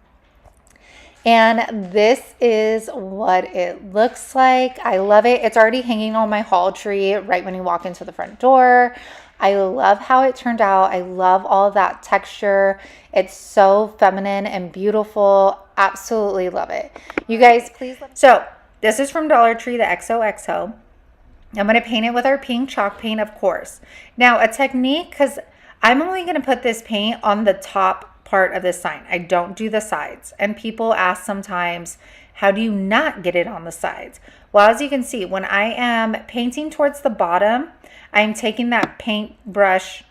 And this is what it looks like. I love it. It's already hanging on my hall tree right when you walk into the front door. I love how it turned out. I love all of that texture. It's so feminine and beautiful. Absolutely love it. You guys, please. So this is from Dollar Tree, the XOXO. I'm going to paint it with our pink chalk paint, of course. Now, a technique, because I'm only going to put this paint on the top part of this sign. I don't do the sides. And people ask sometimes, how do you not get it on the sides? Well, as you can see, when I am painting towards the bottom, I'm taking that paintbrush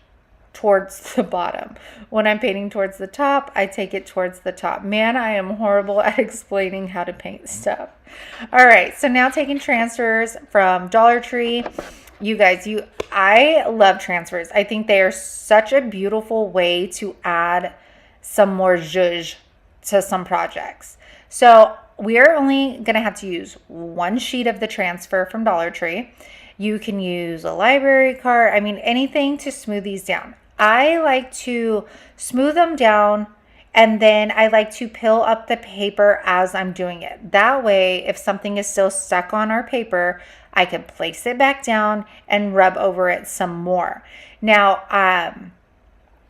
towards the bottom. When I'm painting towards the top, I take it towards the top. Man, I am horrible at explaining how to paint stuff. All right, so now taking transfers from Dollar Tree. You guys, I love transfers. I think they are such a beautiful way to add some more zhuzh to some projects. So we are only going to have to use one sheet of the transfer from Dollar Tree. You can use a library card. I mean, anything to smooth these down. I like to smooth them down, and then I like to peel up the paper as I'm doing it. That way, if something is still stuck on our paper, I can place it back down and rub over it some more. Now,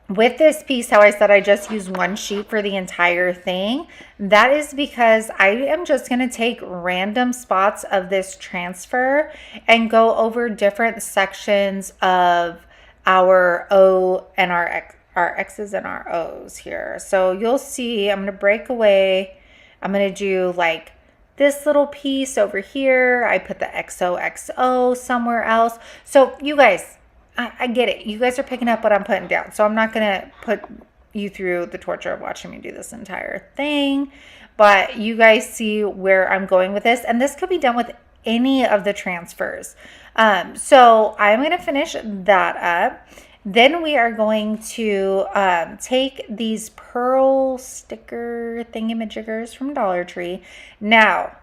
with this piece, how I said I just used one sheet for the entire thing, that is because I am just going to take random spots of this transfer and go over different sections of our O and our X's and our O's here. So you'll see, I'm going to break away. I'm going to do like this little piece over here. I put the XOXO somewhere else. So you guys, I get it. You guys are picking up what I'm putting down. So I'm not going to put you through the torture of watching me do this entire thing. But you guys see where I'm going with this. And this could be done with any of the transfers. So I'm going to finish that up. Then we are going to take these pearl sticker thingamajiggers from Dollar Tree. Now,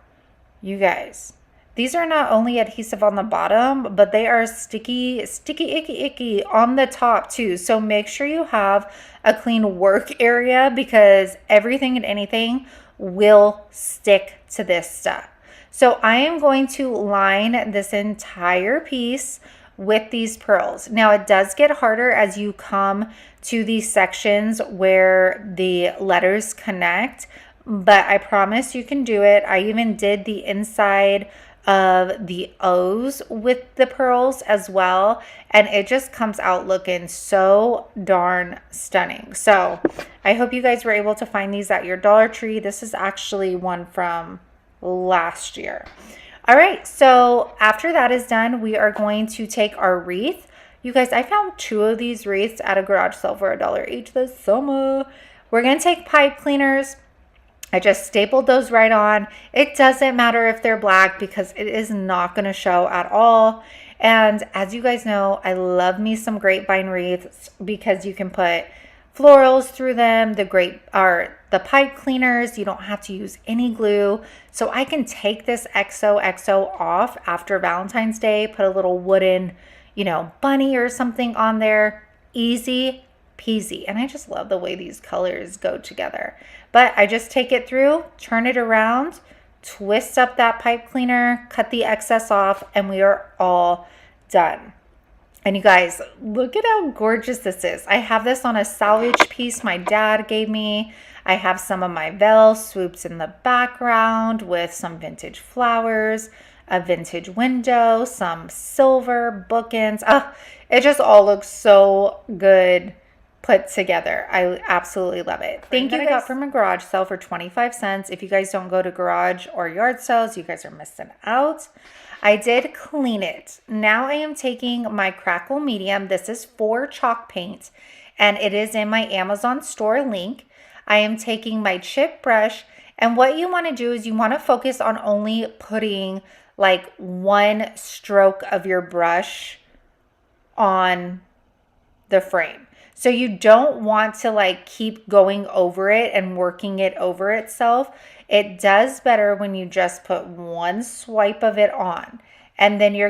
you guys, these are not only adhesive on the bottom, but they are sticky, icky on the top too. So make sure you have a clean work area because everything and anything will stick to this stuff. So I am going to line this entire piece with these pearls. Now it does get harder as you come to these sections where the letters connect, but I promise you can do it. I even did the inside of the O's with the pearls as well, and it just comes out looking so darn stunning. So I hope you guys were able to find these at your Dollar Tree. This is actually one from last year. All right, so after that is done, we are going to take our wreath. You guys, I found 2 of these wreaths at a garage sale for $1 each this summer. We're going to take pipe cleaners. I just stapled those right on. It doesn't matter if they're black because it is not going to show at all. And as you guys know, I love me some grapevine wreaths because you can put florals through them. The pipe cleaners, you don't have to use any glue. So I can take this XOXO off after Valentine's Day, put a little wooden, bunny or something on there. Easy peasy. And I just love the way these colors go together. But I just take it through, turn it around, twist up that pipe cleaner, cut the excess off, and we are all done. And you guys, look at how gorgeous this is. I have this on a salvage piece my dad gave me. I have some of my veil swoops in the background with some vintage flowers, a vintage window, some silver bookends. It just all looks so good put together. I absolutely love it. Thank you. I got from a garage sale for 25 cents. If you guys don't go to garage or yard sales, you guys are missing out. I did clean it. Now I am taking my Crackle Medium. This is for chalk paint, and it is in my Amazon store link. I am taking my chip brush, and what you want to do is you want to focus on only putting like one stroke of your brush on the frame. So you don't want to keep going over it and working it over itself. It does better when you just put one swipe of it on. And then you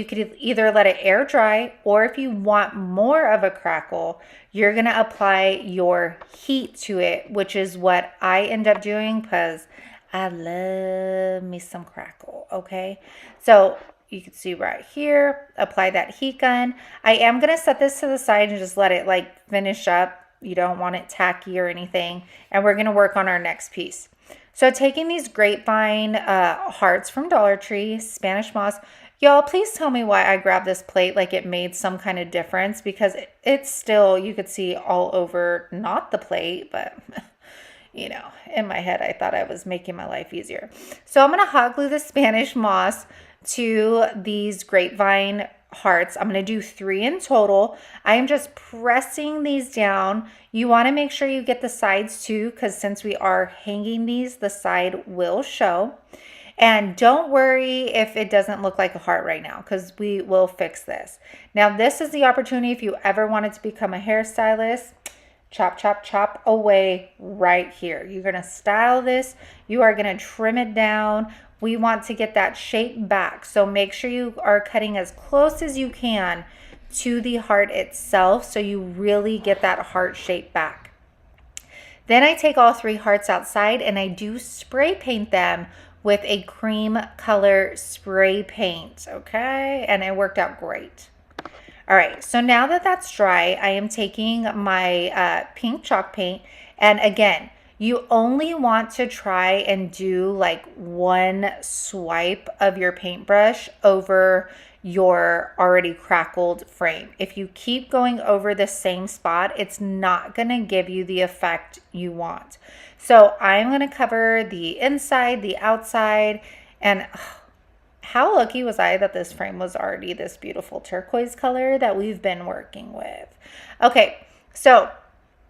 could either let it air dry, or if you want more of a crackle, you're going to apply your heat to it, which is what I end up doing because I love me some crackle, okay? So you can see right here, apply that heat gun. I am going to set this to the side and just let it finish up. You don't want it tacky or anything. And we're going to work on our next piece. So taking these grapevine hearts from Dollar Tree, Spanish moss. Y'all, please tell me why I grabbed this plate like it made some kind of difference, because it's still, you could see all over, not the plate, but in my head, I thought I was making my life easier. So I'm going to hot glue the Spanish moss to these grapevine hearts. I'm going to do 3 in total. I am just pressing these down. You want to make sure you get the sides too, because since we are hanging these, the side will show. And don't worry if it doesn't look like a heart right now, because we will fix this. Now, this is the opportunity if you ever wanted to become a hairstylist. Chop, chop, chop away right here. You're going to style this. You are going to trim it down. We want to get that shape back. So make sure you are cutting as close as you can to the heart itself so you really get that heart shape back. Then I take all 3 hearts outside and I do spray paint them with a cream color spray paint, okay? And it worked out great. All right, so now that that's dry, I am taking my pink chalk paint, and again, you only want to try and do one swipe of your paintbrush over your already crackled frame. If you keep going over the same spot, it's not going to give you the effect you want. So I'm going to cover the inside, the outside, and how lucky was I that this frame was already this beautiful turquoise color that we've been working with. Okay, so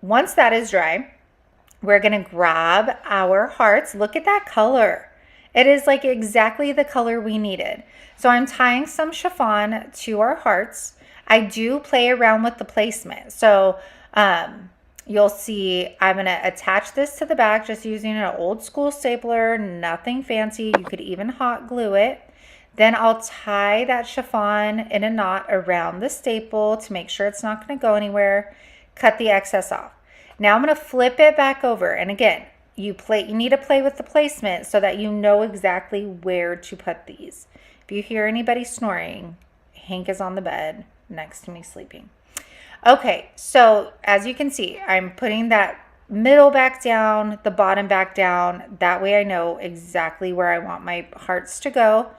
once that is dry, we're going to grab our hearts. Look at that color. It is like exactly the color we needed. So I'm tying some chiffon to our hearts. I do play around with the placement. So you'll see I'm going to attach this to the back just using an old school stapler, nothing fancy. You could even hot glue it. Then I'll tie that chiffon in a knot around the staple to make sure it's not going to go anywhere. Cut the excess off. Now I'm going to flip it back over. And again, you need to play with the placement so that you know exactly where to put these. If you hear anybody snoring, Hank is on the bed next to me sleeping. Okay, so as you can see, I'm putting that middle back down, the bottom back down. That way I know exactly where I want my hearts to go.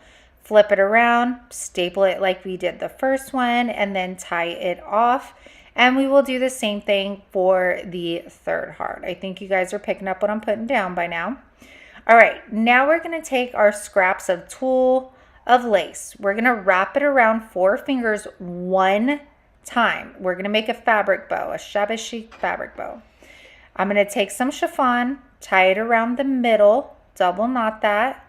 Flip it around, staple it like we did the first one, and then tie it off. And we will do the same thing for the third heart. I think you guys are picking up what I'm putting down by now. All right, now we're gonna take our scraps of tulle of lace. We're gonna wrap it around 4 fingers one time. We're gonna make a fabric bow, a Shabby Chic fabric bow. I'm gonna take some chiffon, tie it around the middle, double knot that.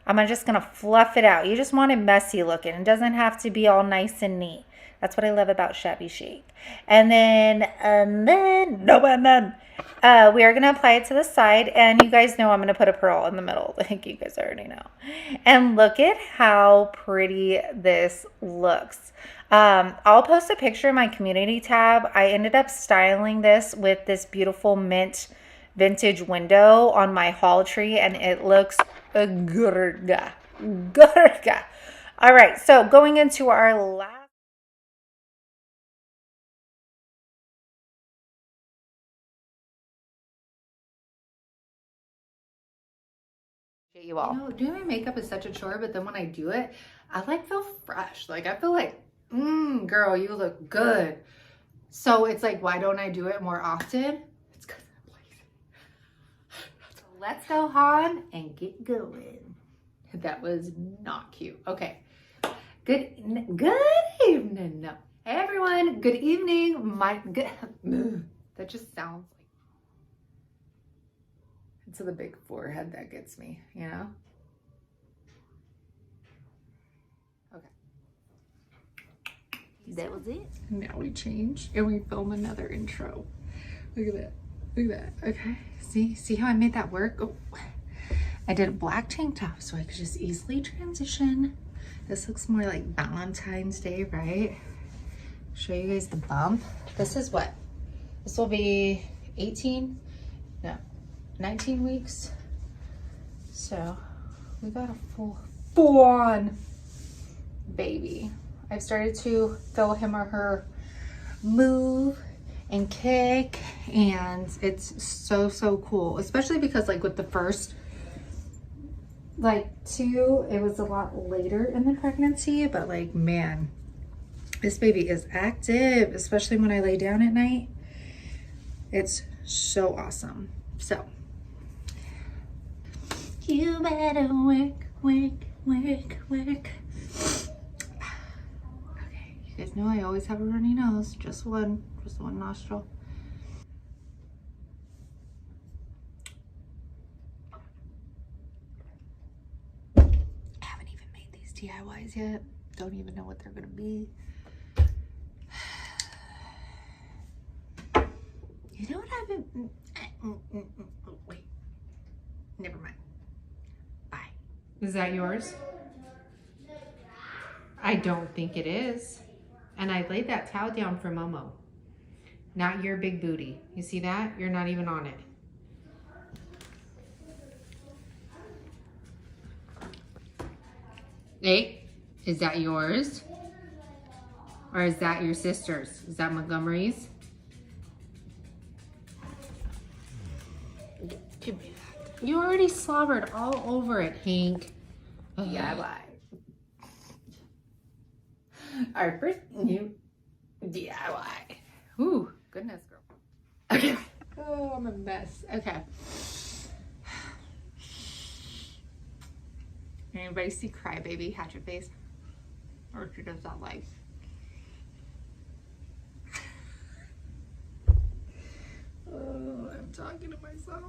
I'm just gonna fluff it out. You just want it messy looking. It doesn't have to be all nice and neat. That's what I love about Shabby Chic. And then we are gonna apply it to the side, and you guys know I'm gonna put a pearl in the middle. I think you guys already know. And look at how pretty this looks. I'll post a picture in my community tab. I ended up styling this with this beautiful mint vintage window on my haul tree, and it looks gurga. All right, so going into our last. You all. You know, doing my makeup is such a chore, but then when I do it, I like feel fresh. Like I feel like, girl, you look good. So it's like, why don't I do it more often? It's because I'm lazy. So let's go, Han, and get going. That was not cute. Okay. Good evening. No. Hey everyone. Good evening. That just sounds like. It's the big forehead that gets me, you know? Okay. That was it. Now we change and we film another intro. Look at that. Look at that. Okay. See how I made that work? Oh. I did a black tank top so I could just easily transition. This looks more like Valentine's Day, right? Show you guys the bump. This is what? This will be 19 weeks. So we got a full on baby. I've started to feel him or her move and kick, and it's so cool, especially because like with the first like 2, it was a lot later in the pregnancy, but like, man, this baby is active, especially when I lay down at night. It's so awesome. So you better work. Okay, you guys know I always have a runny nose, just one nostril. DIYs yet. Don't even know what they're gonna be. You know what I've been. Wait. Never mind. Bye. Is that yours? I don't think it is. And I laid that towel down for Momo. Not your big booty. You see that? You're not even on it. Hey, is that yours? Or is that your sister's? Is that Montgomery's? Give me that. You already slobbered all over it, Hank. DIY. Our first new DIY. Ooh, goodness, girl. Okay. Oh, I'm a mess. Okay. Anybody see Crybaby Hatchet Face? Or she does not like. Oh, I'm talking to myself.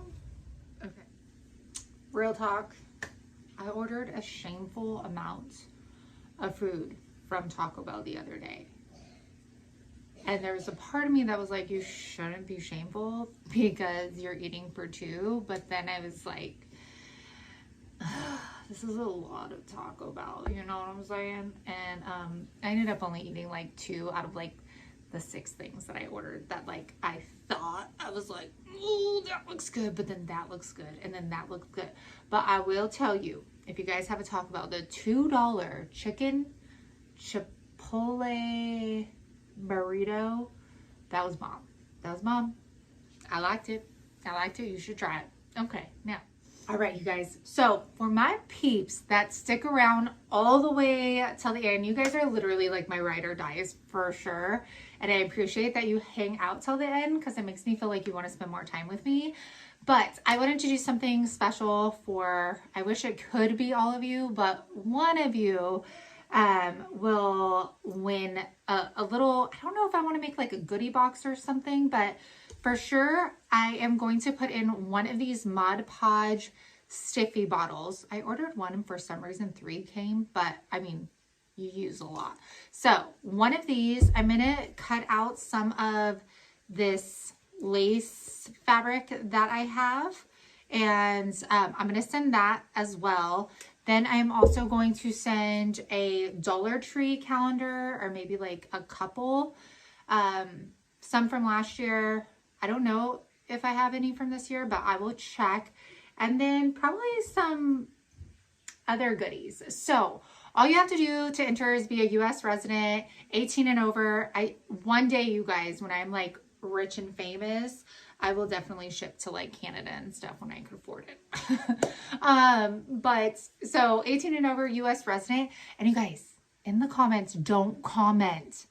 Okay. Real talk. I ordered a shameful amount of food from Taco Bell the other day. And there was a part of me that was like, you shouldn't be shameful because you're eating for two. But then I was like, this is a lot of Taco Bell, you know what I'm saying? And I ended up only eating like 2 out of like the 6 things that I ordered that like I thought, I was like, oh, that looks good, but then that looks good, and then that looks good. But I will tell you, if you guys have a Taco Bell, the $2 chicken Chipotle burrito, that was bomb. That was bomb. I liked it. I liked it. You should try it. Okay, now. All right, you guys. So for my peeps that stick around all the way till the end, you guys are literally like my ride or dies for sure. And I appreciate that you hang out till the end because it makes me feel like you want to spend more time with me. But I wanted to do something special for, I wish it could be all of you, but one of you will win a little, I don't know if I want to make like a goodie box or something, but for sure I am going to put in one of these Mod Podge Stiffy bottles. I ordered one and for some reason 3 came, but I mean, you use a lot. So one of these, I'm going to cut out some of this lace fabric that I have, and I'm going to send that as well. Then I'm also going to send a Dollar Tree calendar, or maybe like a couple. Some from last year. I don't know if I have any from this year, but I will check. And then probably some other goodies. So all you have to do to enter is be a US resident, 18 and over. One day, you guys, when I'm like rich and famous, I will definitely ship to like Canada and stuff when I can afford it. But so 18 and over, US resident. And you guys, in the comments, don't comment,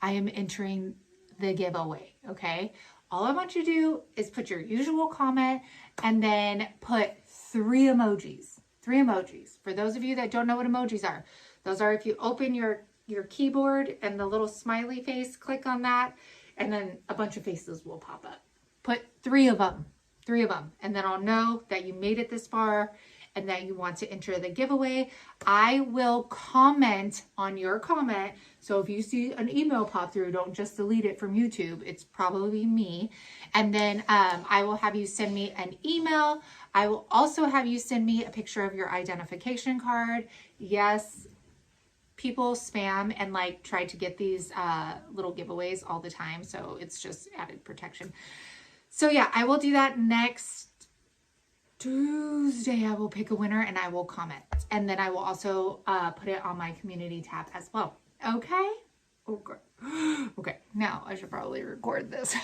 I am entering the giveaway, okay? All I want you to do is put your usual comment and then put 3 emojis. 3 emojis. For those of you that don't know what emojis are, those are if you open your keyboard and the little smiley face, click on that, and then a bunch of faces will pop up. Put 3 of them. 3 of them. And then I'll know that you made it this far and that you want to enter the giveaway. I will comment on your comment. So if you see an email pop through, don't just delete it from YouTube. It's probably me. And then I will have you send me an email. I will also have you send me a picture of your identification card. Yes, people spam and like try to get these little giveaways all the time. So it's just added protection. So yeah, I will do that next Tuesday. I will pick a winner and I will comment. And then I will also put it on my community tab as well. Okay? Okay. Okay, now I should probably record this.